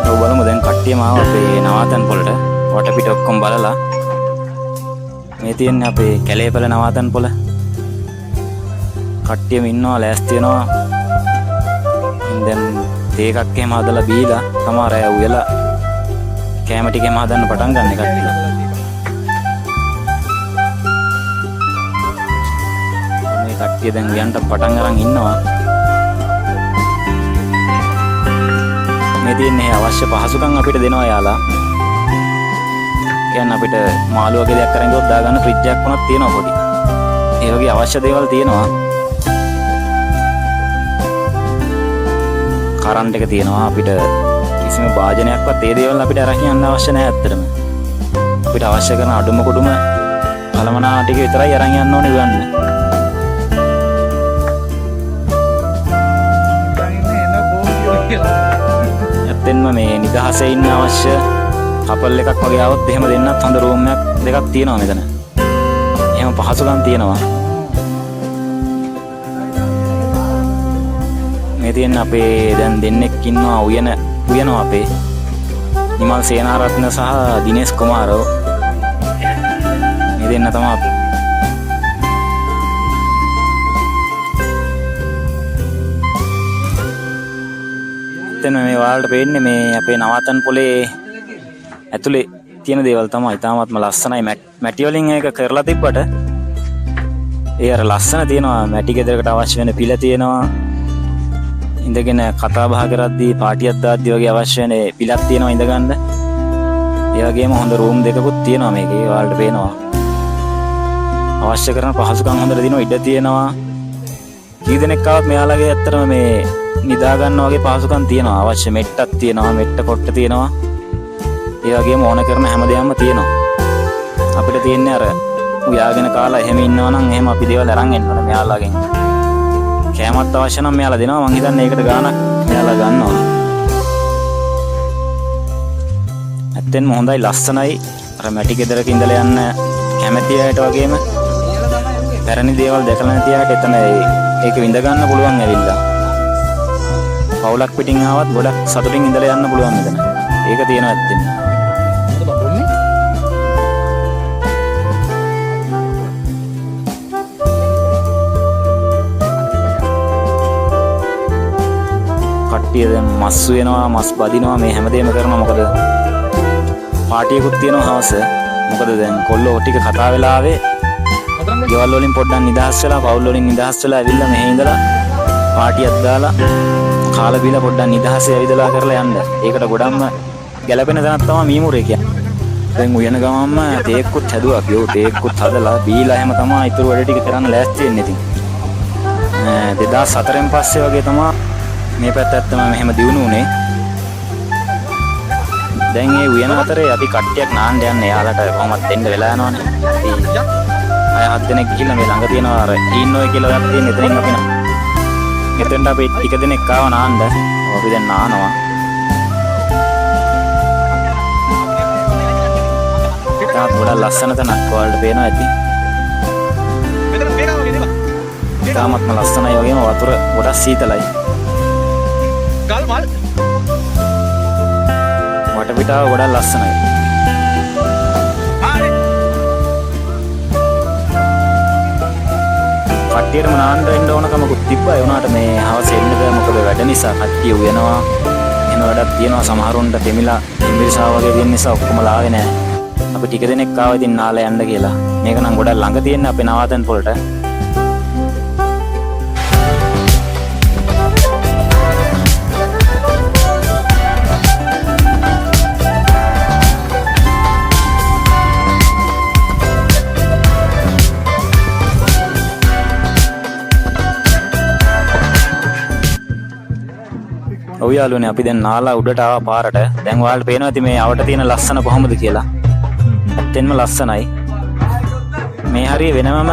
[SPEAKER 1] ඔව් බලමු දැන් කට්ටියම ආවා අපේ නවාතන් පොළට. වටපිට ඔක්කොම බලලා මේ තියෙන්නේ අපේ කැලේපල නවාතන් පොළ. කට්ටියම ඉන්නවා ලෑස්ති වෙනවා. දැන් තේ එකක් එහෙම හදලා බීලා තමයි රැය උයලා කැම ටිකෙම හදන්න පටන් ගන්න කට්ටිය. මේ කට්ටිය දැන් යන්න පටන් අරන් ඉන්නවා. මේ තියෙන්නේ අවශ්‍ය පහසුකම් අපිට දෙනවා යාලා. අපිට මාළු වගේ දෙයක් අරන් ගියොත් දාගන්න ෆ්‍රිජ් එකක් වුණත් තියෙනවා පොඩි. ඒ වගේ අවශ්‍ය දේවල් තියෙනවා. කරන්ට් එක තියෙනවා. අපිට කිසිම වාජනයක්වත් ඒ දේවල් අපිට අරන් යන්න අවශ්‍ය නැහැ ඇත්තටම. අපිට අවශ්‍ය කරන අඩුම කුඩුම කලමනා ටික විතරයි අරන් යන්න ඕනේ ගන්න. ඇත්තෙන්ම මේ නිදහසේ ඉන්න අවශ්‍ය කපල් එකක් වගේ આવොත් එහෙම දෙන්නත් හොඳ රූම් එකක් දෙකක් තියෙනවා මෙතන. එහෙම පහසුකම් තියෙනවා. මේ තියෙන අපේ දැන් දෙන්නෙක් ඉන්නවා උයනවා අපේ නිමල් සේනාරත්න සහ දිනේෂ් කුමාරෝ. මේ දෙන්න තමයි එතන මේ වලට පේන්නේ මේ අපේ නවාතන් පොලේ ඇතුලේ තියෙන දේවල් තමයි. තාමත්ම ලස්සනයි. මැටි වලින් ඒක කරලා තිබ්බට ඒ අර ලස්සන තියෙනවා. මැටි ගෙදරකට අවශ්‍ය වෙන පිළ තියෙනවා. ඉඳගෙන කතා බහ කරද්දී පාටියක් දාද්දී වගේ අවශ්‍ය වෙන පිළක් තියෙනවා ඉඳගන්න. ඒ වගේම හොඳ රූම් දෙකකුත් තියෙනවා මේකේ. ඔයාලට පේනවා. අවශ්‍ය කරන පහසුකම් හොඳට දිනවා. ඉඩ තියෙනවා. කී දෙනෙක් ආවත් මෙයාලගේ ඇත්තටම මේ නිදා ගන්න වගේ පහසුකම් තියෙනවා. අවශ්‍ය මෙට්ටක් තියෙනවා. මෙට්ට කොට්ට තියෙනවා. ඒ වගේම ඕන කරන හැමදේම තියෙනවා. අපිට තියෙන්නේ අර උයාගෙන කාලා එහෙම ඉන්නවා නම් එහෙම අපි දේවල් අරන් එන්න ඕනේ මෙයාලාගෙන්. කෑමත් අවශ්‍ය නම් මෙයාලා දෙනවා. මං හිතන්නේ ඒකට ගාණක් මෙයාලා ගන්නවා. ඇත්තෙන්ම හොඳයි ලස්සනයි. අර මැටි ගෙදරක ඉඳලා යන්න කැමති අයට වගේම පැරණි දේවල් දැකලා නැති අයට එතන ඒක විඳ ගන්න පුළුවන් ඇවිල්ලා. පවුලක් පිටින් ආවත් ගොඩක් සතුටින් ඉඳලා යන්න පුළුවන් මෙතන. ඒක තියෙනවා ඇත්තෙන්ම. කට්ටිය දැන් මස් වෙනවා, මස් බදිනවා, මේ හැමදේම කරනවා. මොකද පාටියකුත් තියෙනවා හවස. මොකද දැන් කොල්ලෝ ටික කතා වෙලා ආවේ ගෙවල් වලින් පොඩ්ඩක් නිදහස් වෙලා පවුල් වලින් නිදහස් වෙලා ඇවිල්ලා මෙහෙ ඉඳලා පාටියක් දාලා කාලා බීලා පොඩ්ඩක් නිදහසේ ඇවිදලා කරලා යන්න. ඒකට ගොඩක්ම ගැළපෙන තැනක් තමයි මීමුරේ කියන්නේ. දැන් උයන ගමන්ම තේක්කුත් හැදුවා කියෝ තේක්කුත් හදලා බීලා එහෙම තමයි ඊටු වැඩ ටික කරන්න ලෑස්ති වෙන්නේ ඉතින්. 2004න් පස්සේ වගේ තමයි මේ පැත්තත් තමයි මෙහෙම දියුණු උනේ. දැන් මේ උයන අතරේ අපි කට්ටියක් නාන්න යන්නේ. යාලට කොහොමද දෙන්න වෙලා යනවනේ. අය 7 දෙනෙක් ගිහිල්ලා මේ ළඟ තියෙනවා අර ඊන්නෝයි කියලා එකක් තියෙන එතනින් අපි එතෙන්ට අපි ටික දෙනෙක් ආව නාන්න. අපි දැන් නානවා. තාත් ගොඩක් ලස්සන තැනක් ඔයාලට පේනවා ඇති. තාමත්ම ලස්සනයි වගේම වතුර ගොඩක් සීතලයි.
[SPEAKER 2] ගල් මල්
[SPEAKER 1] වටපිටාව ගොඩක් ලස්සනයි. කට්ටියටම නාන්න වෙන්න ඕන කමකුත් තිබ්බා. ඒ වුණාට මේ හවස එන්න බෑ මොකද වැඩ නිසා කට්ටිය උයනවා. එහෙම වැඩක් තියෙනවා සමහරුන්ට දෙමිලා ඉංග්‍රීසාව වගේ තියෙන නිසා ඔක්කොම ලාවේ නෑ. අපි ටික දෙනෙක් ආවා ඉතින් නාලා යන්න කියලා. මේක නම් ගොඩක් ළඟ තියෙන අපේ නවාතැන් පොළට. ඔව් යාළුවනේ අපි දැන් නාලා උඩට ආවා පාරට. දැන් ඔයාලට පේනවා ඉතින් මේ අවට තියෙන ලස්සන කොහොමද කියලා. ඇත්තෙන්ම ලස්සනයි. මේ හරිය වෙනමම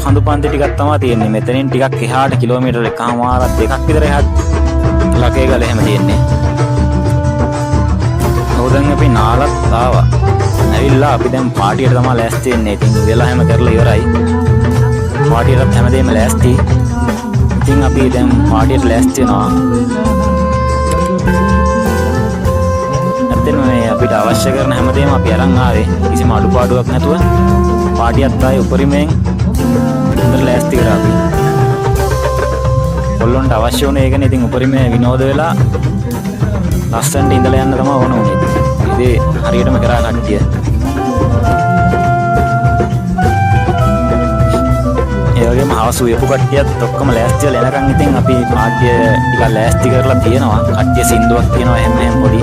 [SPEAKER 1] කඳු පන්ති ටිකක් තමයි තියෙන්නේ. මෙතනින් ටිකක් එහාට කිලෝමීටර් 1.5 2ක් විතර එහාට ලකේ ගල එහෙම තියෙන්නේ. දැන් අපි නාලත් ආවා. ඇවිල්ලා අපි දැන් පාටියට තමයි ලෑස්ති වෙන්නේ. ඉතින් වෙලා හැම කරලා ඉවරයි. පාටියට හැමදේම ලෑස්ති. ඉතින් අපි දැන් පාටියට ලෑස්ති වෙනවා. මේ අපිට අවශ්‍ය කරන හැමදේම අපි අරන් ආවේ කිසිම අඩුපාඩුවක් නැතුව පාටියත් ආයේ උපරිමයෙන් හොඳට ලෑස්ති කරා අපි. කොල්ලොන්ට අවශ්‍ය වුණේ ඒකනේ. ඉතින් උපරිමයෙන් විනෝද වෙලා ලස්සනට ඉඳලා යන්න තමයි ඕන උනේ. ඉතින් හරියටම කරා කට්ටිය. ඒ වගේම හවස උයපු කට්ටියත් ඔක්කොම ලෑස්ති වෙලා එනකන් ඉතින් අපි පාටිය ටිකක් ලෑස්ති කරලා තියෙනවා. කට්ටිය සින්දුවක් කියනවා එහෙම පොඩි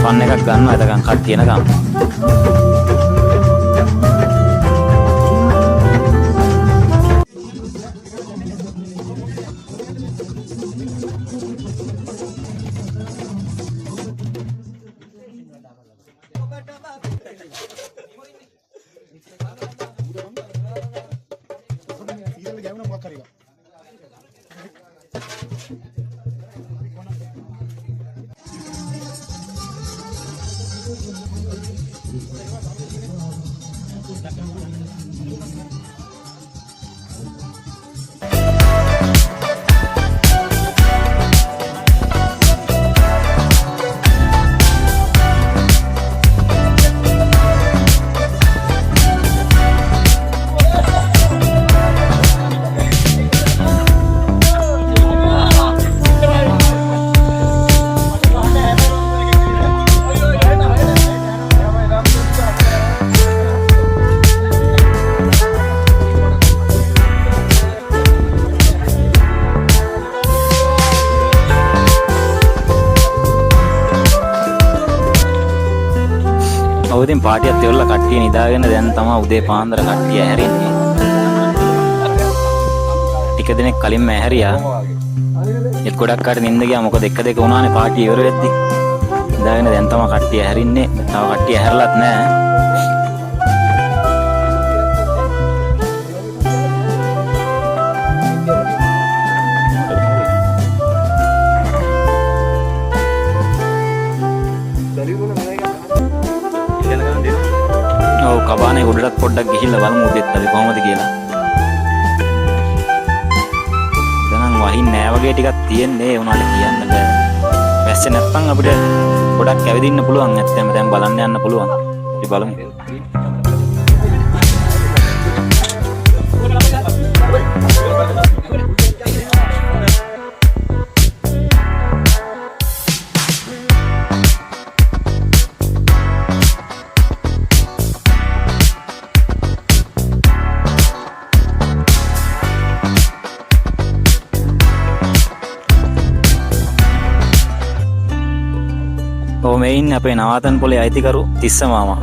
[SPEAKER 1] ෆන් එකක් ගන්නවා එතකන් කට්ටිය එනකම්. ඉතින් පාටියත් එවලා කට්ටිය නිදාගෙන දැන් තමයි උදේ පාන්දර කට්ටිය ඇහැරෙන්නේ. ටික දිනක් කලින්ම ඇහැරියා. ඒත් ගොඩක් කාට නිින්ද ගියා මොකද 1-2 වුණානේ පාටිය ඉවර වෙද්දි. නිදාගෙන දැන් තමයි කට්ටිය ඇහැරින්නේ. තව කට්ටිය ඇහැරලත් නැහැ. කබානේ උඩටත් පොඩ්ඩක් ගිහිල්ලා බලමු උදේත් අපි කොහොමද කියලා. දැන් වහින් නෑ වගේ ටිකක් තියෙන්නේ ඒ උනාට කියන්න බෑ. වැස්සේ නැත්තම් අපිට ගොඩක් ඇවිදින්න පුළුවන්. නැත්නම් දැන් බලන්න යන්න පුළුවන්. අපි බලමු. ඔහු මේ ඉන්නේ අපේ නවාතන් පොලේ අයිතිකරු තිස්ස මාමා.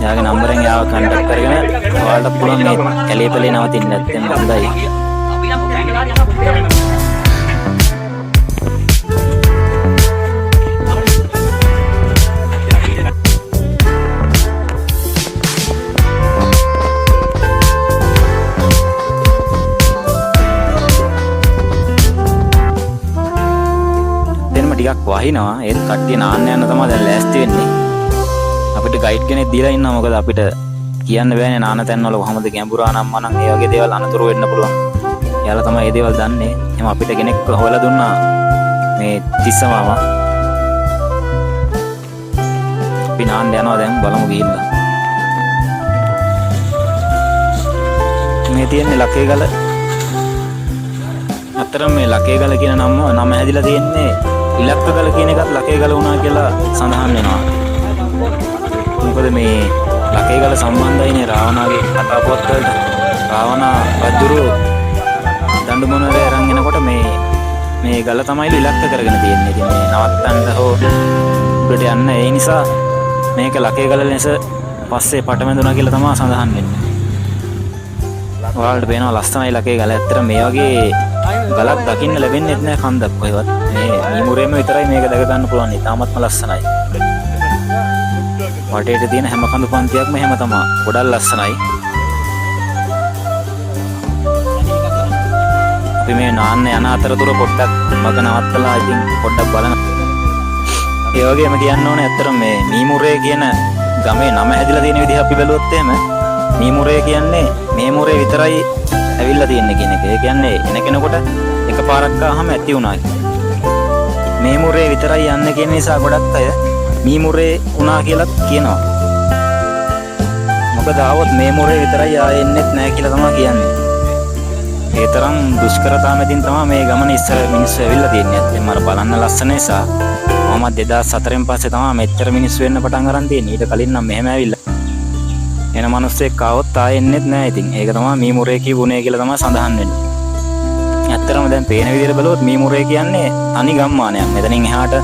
[SPEAKER 1] එයාගේ නම්බරෙන් යාව කන්ටැක්ට් කරගෙන ඔයාලට පුළුවන් මේ කැලේ පෙලේ නවතින්න නැත්නම් හොඳයි. ටිකක් වහිනවා ඒත් කට්ටිය නාන්න යන තමයි දැන් ලෑස්ති වෙන්නේ. අපිට ගයිඩ් කෙනෙක් දීලා ඉන්නවා මොකද අපිට කියන්න බෑනේ නාන තැන්වල කොහොමද ගැඹුරා නම් මනම් ඒ වගේ දේවල් අනතුරු වෙන්න පුළුවන්. එයාලා තමයි මේ දේවල් දන්නේ. එහෙනම් අපිට කෙනෙක් හොයලා දුන්නා මේ තිස්ස මාමා. අපි නාන්න යනවා දැන් බලමු ගිහිල්ලා. මේ තියෙන්නේ ලකේගල. අතරම මේ ලකේගල කියන නම හැදිලා තියෙන්නේ ඉලක්කගල කියන එකත් ලකේගල වුණා කියලා සඳහන් වෙනවා. මොකද මේ ලකේගල සම්බන්ධයිනේ රාවණාගේ කතා පුවත් වලට. රාවණා රජුරු දඬු මොනරේ අරන් එනකොට මේ ගල තමයිලු ඉලක්ක කරගෙන තියෙන්නේ. ඉතින් මේ නවත්තන්න හෝ උඩට යන්න ඒ නිසා මේක ලකේගල ලෙස පස්සේ පටමැදුණා කියලා තමයි සඳහන් වෙන්නේ. ඔයාලට පේනවා ලස්සනයි ලකේගල. ඇත්තට මේ වගේ ගලක් දකින්න ලැබෙන්නේ නැහැ කන්දක් කොහෙවත්. මේ මීමුරේම විතරයි මේක දැක ගන්න පුළුවන්. ඉතාමත්ම ලස්සනයි. වටේට තියෙන හැම කඳු පන්තියක්ම එහෙම තමයි. ගොඩක් ලස්සනයි. අපි මේ නාන්න යන අතරතුර පොඩ්ඩක් මග නවත්තලා ඉතින් පොඩ්ඩක් බලන්න. ඒ වගේම කියන්න ඕනේ ඇත්තටම මේ මීමුරේ කියන ගමේ නම හැදිලා තියෙන විදිහ අපි බැලුවොත් එහෙම මීමුරේ කියන්නේ මේ මුරේ විතරයි ඇවිල්ලා තියෙන්නේ කියන එක. ඒ කියන්නේ එන කෙනෙකුට එකපාරක් ආවම ඇති වුණා. මේ මුරේ විතරයි යන්නේ කියන නිසා ගොඩක් අය මීමුරේ වුණා කියලා කියනවා. මොකද ආවොත් මේ මුරේ විතරයි ආයෙ එන්නෙත් නැහැ කියලා තමයි කියන්නේ. ඒ තරම් දුෂ්කරතා මැදින් තමයි මේ ගමන ඉස්සර මිනිස්සු ඇවිල්ලා තියෙන්නේ. ඇත්තටම මර බලන්න ලස්සන නිසා මොහොමද 2004න් පස්සේ තමයි මෙච්චර මිනිස්සු වෙන්න පටන් අරන් තියෙන්නේ. ඊට කලින් නම් මෙහෙම ඇවිල්ලා එන මිනිස්සෙක් ආවොත් ආයෙ එන්නෙත් නැහැ. ඉතින් ඒක තමයි මීමුරේ කියුනේ කියලා තමයි සඳහන් වෙන්නේ. ඇත්තටම දැන් පේන විදිහට බලුවොත් මීමුරේ කියන්නේ තනි ගම්මානයක්. මෙතනින් එහාට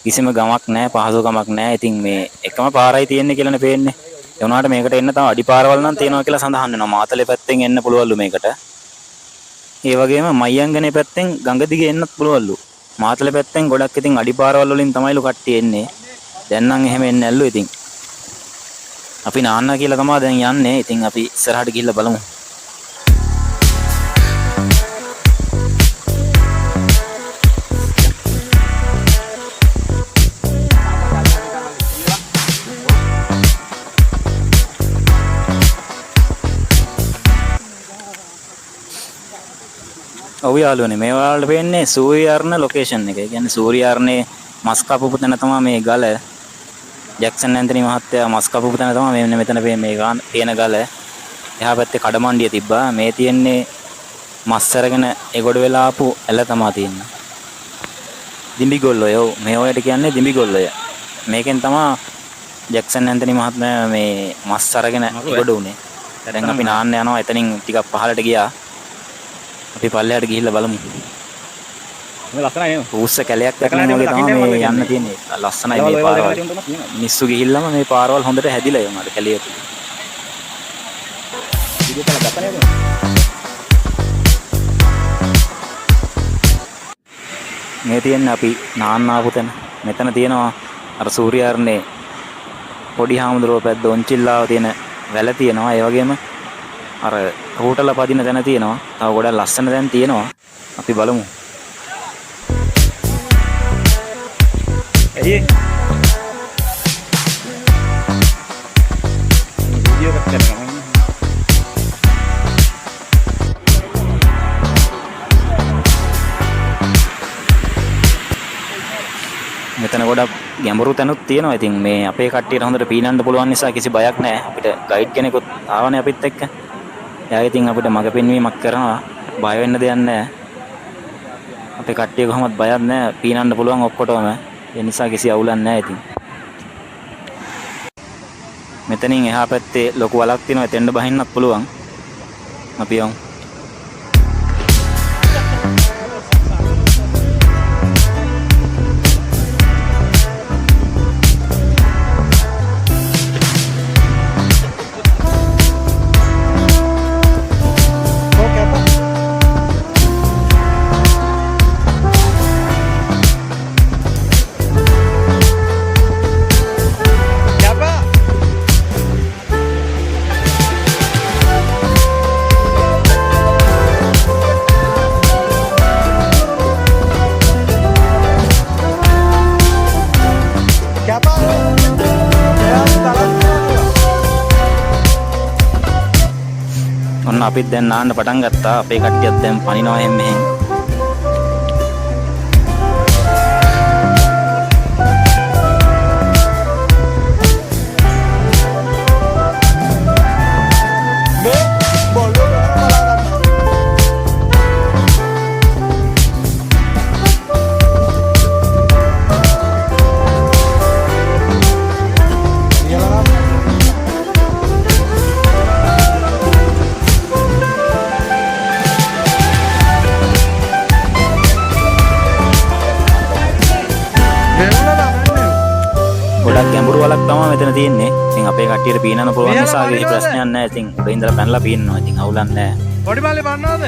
[SPEAKER 1] කිසිම ගමක් නැහැ, පහසු ගමක් නැහැ. ඉතින් මේ එකම පාරයි තියෙන්නේ කියලානේ පේන්නේ. ඒ වුණාට මේකට එන්න තව අඩි පාරවල් නම් තියෙනවා කියලා සඳහන් වෙනවා. මාතලේ පැත්තෙන් එන්න පුළුවන්ලු මේකට. ඒ වගේම මයංගනේ පැත්තෙන් ගඟ දිගේ එන්නත් පුළුවන්ලු. මාතලේ පැත්තෙන් ගොඩක් ඉතින් අඩි පාරවල් වලින් තමයිලු කට්ටිය එන්නේ. දැන් නම් එහෙම එන්නේ නැල්ලු ඉතින්. අපි නාන්න කියලා තමයි දැන් යන්නේ. ඉතින් අපි ඉස්සරහට ගිහිල්ලා බලමු. ඔව් යාළුවනේ මේ ඔයාලට පේන්නේ සූර්යාර්ණ ලොකේෂන් එක. ඒ කියන්නේ සූර්යාර්ණේ මස් කපපු තැන තමයි මේ ගල. ජැක්සන් ඇන්තනි මහත්තයා මස් කපපු තැන තමයි මෙතන මේ තියෙන ගල. එහා පැත්තේ කඩමණ්ඩිය තිබ්බා. මේ තියෙන්නේ මස් අරගෙන ඒගොඩ වෙලා ආපු ඇල තමයි තියෙන්නේ. දිඹිගොල්ලෝ. ඔව් මේ ඔයට කියන්නේ දිඹිගොල්ලෝය. මේකෙන් තමයි ජැක්සන් ඇන්තනි මහත්මයා මේ මස් අරගෙන ඒගොඩ උනේ. දැන් අපි නාන්න යනවා. එතනින් ටිකක් පහළට ගියා. අපි පල්ලෙහාට ගිහිල්ලා බලමු. මේ ලස්සනයි නේද? ඌස්ස කැලයක් දැකලා වගේ තමයි මේ යන්න තියෙන්නේ. ලස්සනයි මේ පාරවල්. මිස්සු ගිහිල්ලාම මේ පාරවල් හොඳට හැදිලා යනවා අර කැලිය තුල. වීඩියෝ එකක් ගත්තා නේද? මේ තියෙන්නේ අපි නාන්න ආපු තැන. මෙතන තියෙනවා අර සූර්යාර්ණේ පොඩි හාමුදුරුවෝ පැද්ද ඔන්චිල්ලාව තියෙන වැල තියෙනවා. ඒ වගේම අර හෝටල පදින තැන තියෙනවා. තව ගොඩක් ලස්සන තැන් තියෙනවා. අපි බලමු. ඇයි වීඩියෝ එකක් කරනවා. මෙතන ගොඩක් ගැඹුරු තැනුත් තියෙනවා. ඉතින් මේ අපේ කට්ටියට හොඳට පීනන්න පුළුවන් නිසා කිසි බයක් නැහැ. අපිට ගයිඩ් කෙනෙකුත් ආවනේ අපිත් එක්ක. එයා ඉතින් අපිට මඟ පෙන්වීමක් කරනවා. බය වෙන්න දෙයක් නැහැ. අපේ කට්ටිය කොහොමද බයක් නැහැ. පීනන්න පුළුවන් ඔක්කොටම. ඒ නිසා කිසි අවුලක් නැහැ ඉතින්. මෙතනින් එහා පැත්තේ ලොකු වලක් තියෙනවා. එතෙන්ට බහින්නත් පුළුවන්. අපි යමු. ඔන්න අපිත් දැන් නාන්න පටන් ගත්තා. අපේ කට්ටියත් දැන් පනිනවා එහෙම මෙහෙම. ගොඩක් ගැඹුරු වලක් තමයි මෙතන තියෙන්නේ. ඉතින් අපේ කට්ටියට පීනන්න පුළුවන් නිසා කිසි ප්‍රශ්නයක් නැහැ. ඉතින් උඩ ඉඳලා පැනලා පීනනවා. ඉතින් අවුලක් නැහැ.
[SPEAKER 2] පොඩි බාලේ බannවද?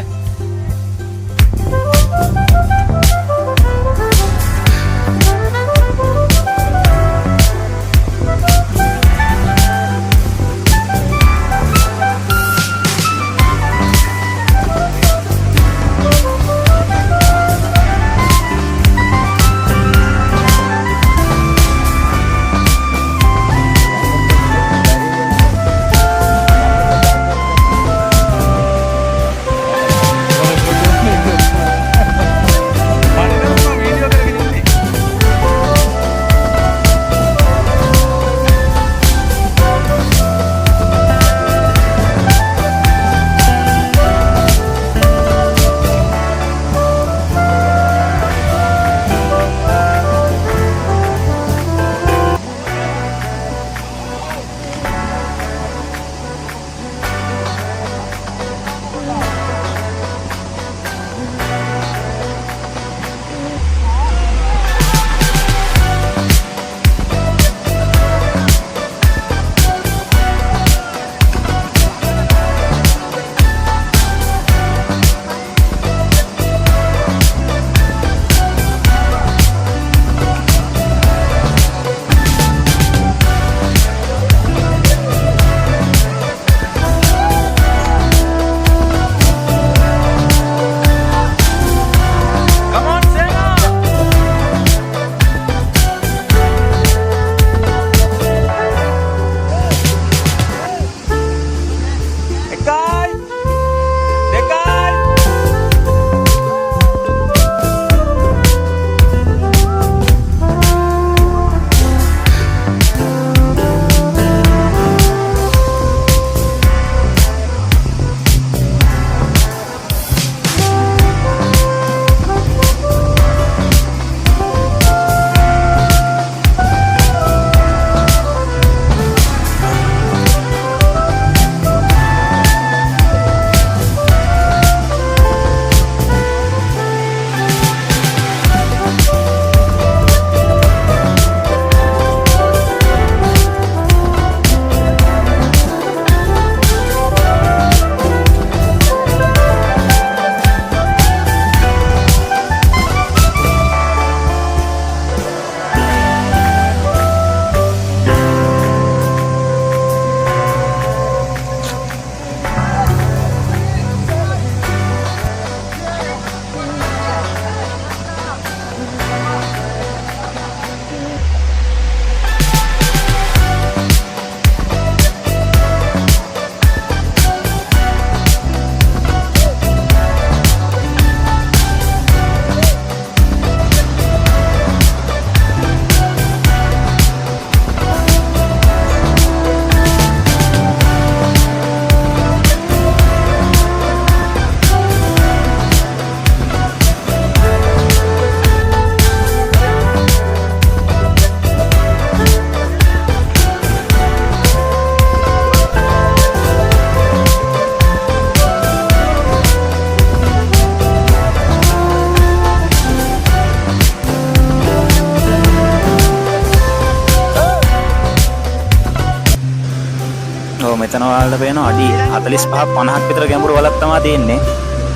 [SPEAKER 1] මෙතන ඔයාලට පේනවා අඩි 45 50ක් විතර ගැඹුරු වලක් තමයි තියෙන්නේ.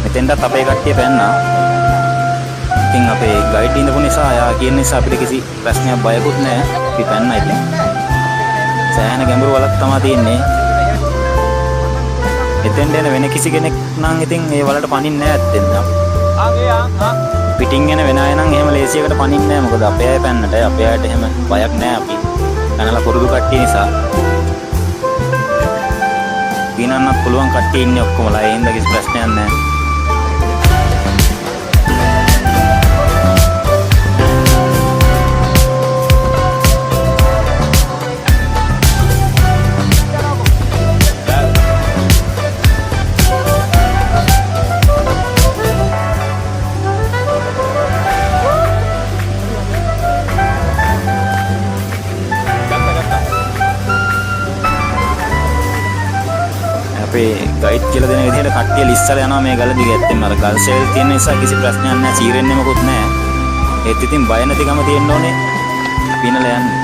[SPEAKER 1] මෙතෙන්ටත් අපේ කට්ටිය පැන්නා. ඉතින් අපේ ගයිඩ් ඉඳපු නිසා යා කියන නිසා අපිට කිසි ප්‍රශ්නයක් බයකුත් නැහැ. අපි පැන්නා ඉතින්. සෑහෙන ගැඹුරු වලක් තමයි තියෙන්නේ. එතෙන්ට එන වෙන කිසි කෙනෙක් නම් ඉතින් ඒ වලට පනින්නේ නැහැ ඇත්තෙන්. පිටින් එන වෙන අය නම් එහෙම ලේසියකට පනින්නේ නැහැ. මොකද අපේ අය පැන්නට අපේ අයට එහෙම බයක් නැහැ අපි. පැනලා පුරුදු කට්ටිය නිසා. පීනන්නත් පුළුවන් කට්ටිය ඉන්නේ ඔක්කොමලා. ඒ හින්දා කිසි ප්‍රශ්නයක් නැහැ. අපේ ගයිඩ් කියලා දෙන විදිහට කට්ටිය ලිස්සලා යනවා මේ ගල දිගේ. ඇත්තෙන්ම අර ගල් සෙල් තියෙන නිසා කිසි ප්‍රශ්නයක් නැහැ. චීරෙන්නේ මොකුත් නැහැ. ඒත් ඉතින් බය නැතිකම තියෙන්න ඕනේ. පිනලා යන්න.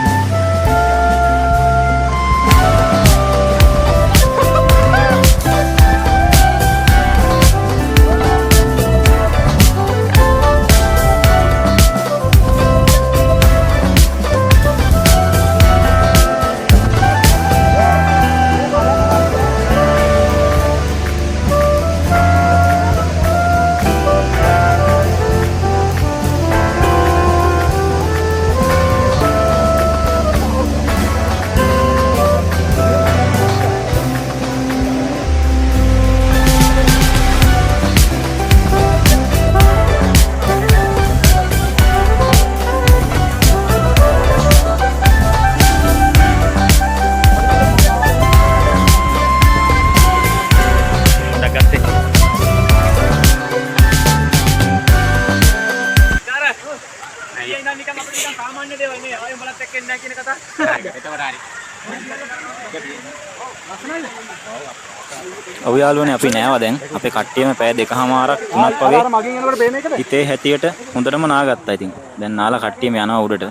[SPEAKER 1] ඔව් යාළුවනේ අපි නෑවා දැන්. අපේ කට්ටියම පැය 2:00මාරක් 3ක් වගේ හිතේ හැටියට හොඳටම නාගත්තා. ඉතින් දැන් නාලා කට්ටියම යනවා උඩට.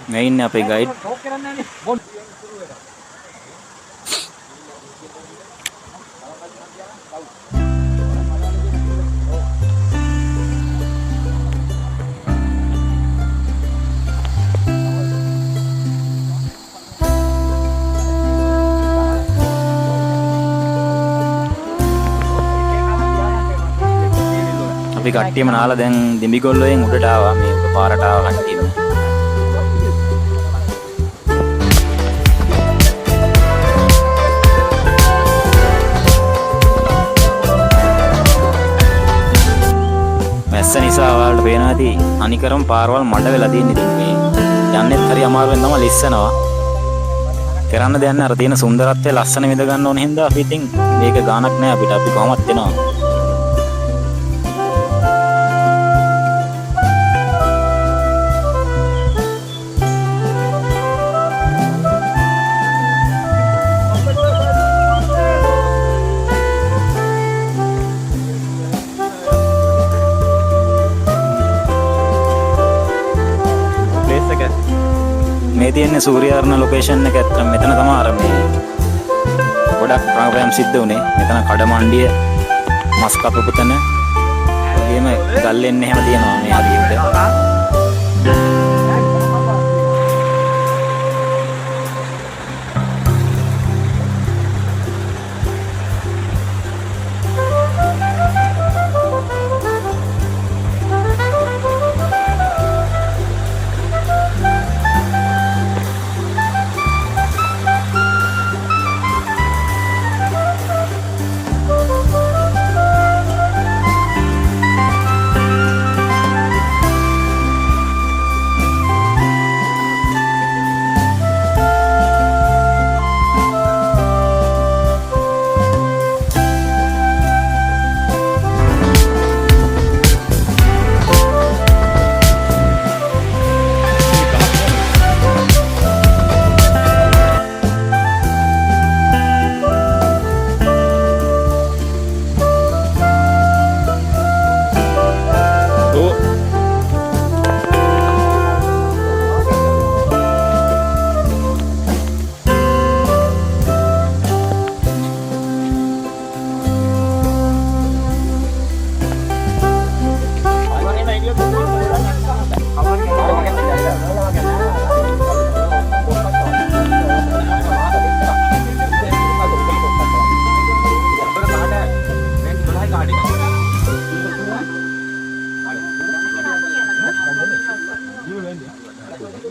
[SPEAKER 1] මේ ඉන්නේ අපේ ගයිඩ්. අපි කට්ටියම නාලා දැන් දිඹිගොල්ලෙන් උඩට ආවා. මේ උඩ පාරට ආවා කට්ටියම. වැස්ස නිසා ඔයාලට පේනවා ඇති අනිකරම පාරවල් මඩ වෙලා තියෙන ඉතින් මේ යන්නෙත් හරි අමාරුවෙන් තමයි ලිස්සනවා. කරන්න දෙයක් නැහැ. අර තියෙන සුන්දරත්වය ලස්සන විඳ ගන්න ඕන හින්දා අපි ඉතින් මේක ගානක් නැහැ අපිට. අපි කොහොමත් එනවා. මේ තියෙන්නේ සූර්යාරණ ලොකේෂන් එක. ඇත්තටම මෙතන තමයි අර මේ ගොඩක් ප්‍රෝග්‍රෑම් සිද්ධ වුණේ. මෙතන කඩමණ්ඩිය මස් කපපු තැන වගේම ගල් එන්නේ හැම තියෙනවා මේ හරියට.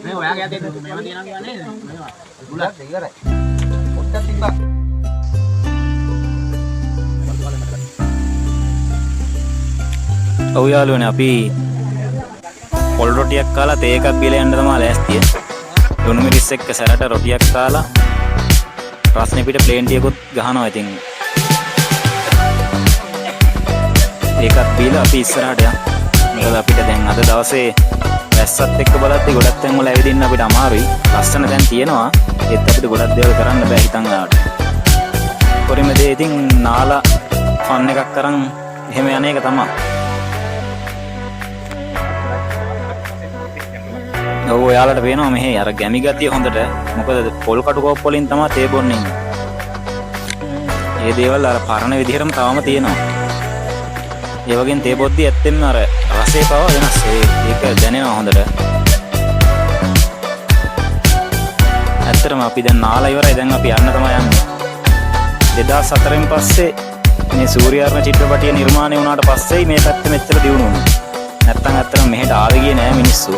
[SPEAKER 2] මේ ඔයාගේ අතේ මේවා තියනවා කියන්නේ මේවා. ගුලක් ඉවරයි. පොට්ටක් තිබ්බා.
[SPEAKER 1] ඔව් යාළුවනේ අපි පොල් රොටියක් කාලා තේ එකක් බීලා යන්න තමයි ලෑස්තිය. ලුණු මිරිස් එක්ක සැරට රොටියක් කාලා රස්නේ පිට ප්ලේන් ටියකුත් ගහනවා ඉතින්. ඒකත් බීලා අපි ඉස්සරහට යන්න. මොකද අපිට දැන් අද දවසේ වැස්සත් එක්ක බලද්දි ගොඩක් තැන් වල ඇවිදින්න අපිට අමාරුයි. ලස්සන තැන් තියෙනවා. ඒත් අපිට ගොඩක් දේවල් කරන්න බෑ හිතන් ආවට. පොරිම දේ ඉතින් නාලා ෆන් එකක් කරන් එහෙම යන එක තමයි. ඔව් ඔයාලට පේනවා මෙහි අර ගැමි ගතිය හොඳට. මොකද පොල් කටු කෝප් වලින් තමයි තේ බොන්නේ ඉන්නේ. මේ දේවල් අර පරණ විදිහටම තාම තියෙනවා. ඒ වගේම තේ බොද්දි ඇත්තෙන්ම අර රසය පව වෙනස්. ඒක දැනෙනවා හොඳට. ඇත්තටම අපි දැන් නාලා ඉවරයි. දැන් අපි යන්න තමයි යන්නේ. 2004න් පස්සේ මේ සූර්යාර්ණ චිත්‍රපටිය නිර්මාණය වුණාට පස්සේ මේ පැත්ත මෙච්චර දියුණු වුණා. නැත්තම් ඇත්තටම මෙහෙට ආවේ ගියේ නෑ මිනිස්සු.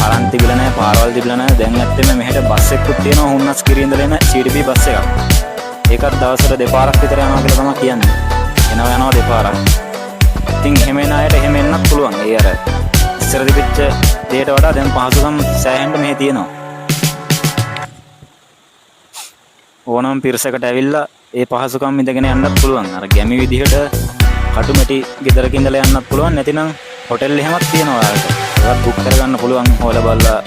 [SPEAKER 1] අරන් තිබිලා නෑ, පාරවල් තිබිලා නෑ. දැන් ඇත්තෙම මෙහෙට බස් එකකුත් තියෙනවා. හුන්නස් කිරිය ඉඳලා එන CDB බස් එකක්. ඒකත් දවසට දෙපාරක් විතර යනවා කියලා තමයි කියන්නේ. යනවා දෙපාරක්. ඉතින් එහෙම එන අයට එහෙම එන්නත් පුළුවන්. ඒ අර ඉස්සර තිබිච්ච දෙයට වඩා දැන් පහසුකම් සෑහෙන්න මෙහෙ තියෙනවා. ඕනම පිරිසකට ඇවිල්ලා ඒ පහසුකම් ඉඳගෙන යන්නත් පුළුවන්. අර ගැමි විදිහට කටුමැටි ගෙදරක ඉඳලා යන්නත් පුළුවන්. නැතිනම් හොටෙල් එහෙමත් තියෙනවා ඔයාලට. ඒවත් බුක් කරගන්න පුළුවන්. හොයලා බලලා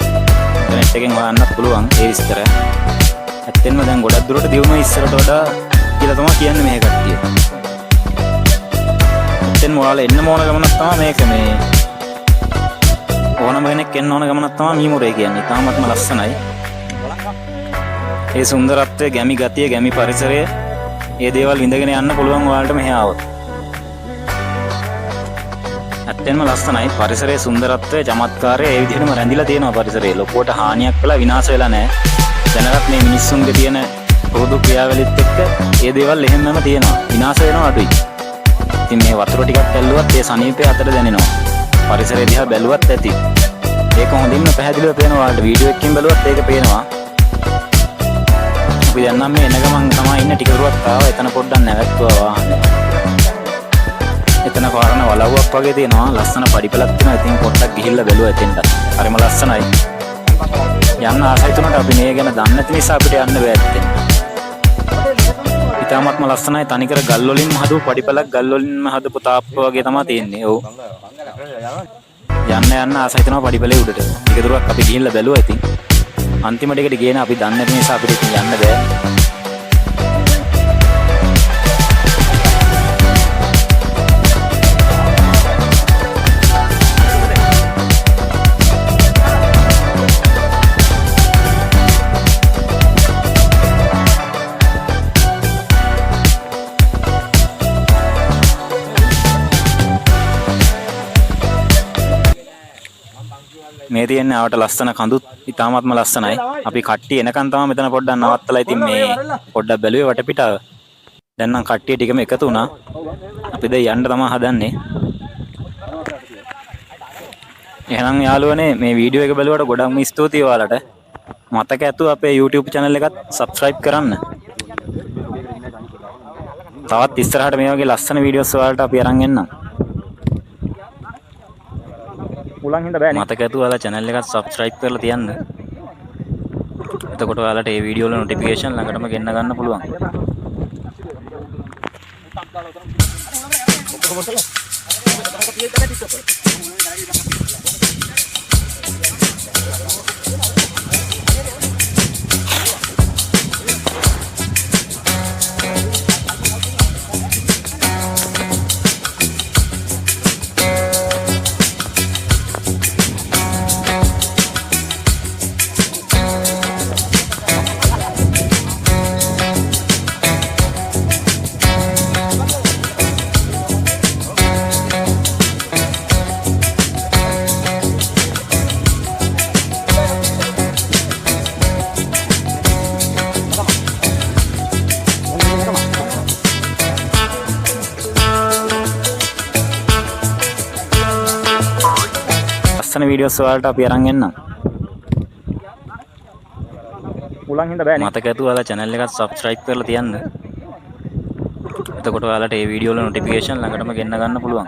[SPEAKER 1] ඉන්ටර්නෙට් එකෙන් හොයන්නත් පුළුවන් ඒ විස්තර. ඇත්තෙන්ම දැන් ගොඩක් දුරට දියුණුව ඉස්සරට වඩා කියලා තමයි කියන්නේ මේ කට්ටිය. ඇත්තෙන්ම ඔයාලා එන්න ඕන ගමනක් තමයි මේක. මේ ඕනම කෙනෙක් එන්න ඕන ගමනක් තමයි මීමුරේ කියන්නේ. තාමත්ම ලස්සනයි. ඒ සුන්දරත්වය, ගැමි ගතිය, ගැමි පරිසරය, මේ දේවල් විඳගෙන යන්න පුළුවන් ඔයාලට මෙහි ආවොත්. ඇත්තෙන්ම ලස්සනයි. පරිසරයේ සුන්දරත්වය, චමත්කාරය ඒ විදිහටම රැඳිලා තියෙනවා පරිසරයේ. ලොකුවට හානියක් වෙලා විනාශ වෙලා නැහැ. දැනගත් මේ මිනිස්සුන්ගේ තියෙන පොදු ක්‍රියාවලිත් එක්ක මේ දේවල් එහෙමම තියෙනවා. විනාශ වෙනවා අඩුයි. ඉතින් මේ වතුර ටිකක් ඇල්ලුවත් ඒ සනීපය අතට දැනෙනවා. පරිසරය දිහා බැලුවත් ඇති. ඒක හොඳින්ම පැහැදිලිව පේනවා. ඔයාලට වීඩියෝ එකකින් බැලුවත් ඒක පේනවා. අපි දැන් නම් මේ එන ගමන් තමයි ඉන්නේ. ටික දුරක් ආවා. එතන පොඩ්ඩක් නැවැත්තුවා වාහනේ. එතන පාරන වලව්වක් වගේ තියෙනවා. ලස්සන පඩිපලක් තියෙනවා. ඉතින් පොඩ්ඩක් ගිහිල්ලා බැලුවා එතෙන්ට. හරිම ලස්සනයි. යන්න ආසයි තුනට අපි මේ ගැන දන්නේ නැති නිසා අපිට යන්න බෑ ඇත්තෙන්. ඉතාමත්ම ලස්සනයි. තනිකර ගල් වලින්ම හදපු පඩිපලක්, ගල් වලින්ම හදපු තාප්ප වගේ තමයි තියෙන්නේ. ඔව්. යන්න ආසයි තුනට පඩිපලේ උඩට. ටික දුරක් අපි ගිහිල්ලා බැලුවා ඉතින්. අන්තිමට එකට ගියේ අපි දන්නේ නැති නිසා අපිට යන්න බෑ. මේ තියෙන්නේ ආවට ලස්සන කඳුත් ඉතාමත්ම ලස්සනයි. අපි කට්ටිය එනකන් තමයි මෙතන පොඩ්ඩක් නවත්තලා ඉතින් මේ පොඩ්ඩක් බැලුවේ වටපිටාව. දැන් නම් කට්ටිය ටිකම එකතු වුණා. අපි දැන් යන්න තමයි හදන්නේ. එහෙනම් යාළුවනේ මේ වීඩියෝ එක බලුවට ගොඩක්ම ස්තුතියි ඔයාලට. මතක ඇතුව අපේ YouTube channel එකත් subscribe කරන්න. තවත් ඉස්සරහට මේ වගේ ලස්සන වීඩියෝස් ඔයාලට අපි අරන් එන්නම්. මතක ඇතුව ඔයාලා channel එකත් subscribe කරලා තියන්න. එතකොට ඔයාලට මේ වීඩියෝ වල notification ළඟටම ගෙන්න ගන්න පුළුවන්. ලස්සන වීඩියෝස් වලට අපි අරන් එන්නම්. මතක ඇතුව ඔයාලා channel එකත් subscribe කරලා තියන්න. එතකොට ඔයාලට මේ වීඩියෝ වල notification ළඟටම ගෙන්න ගන්න පුළුවන්.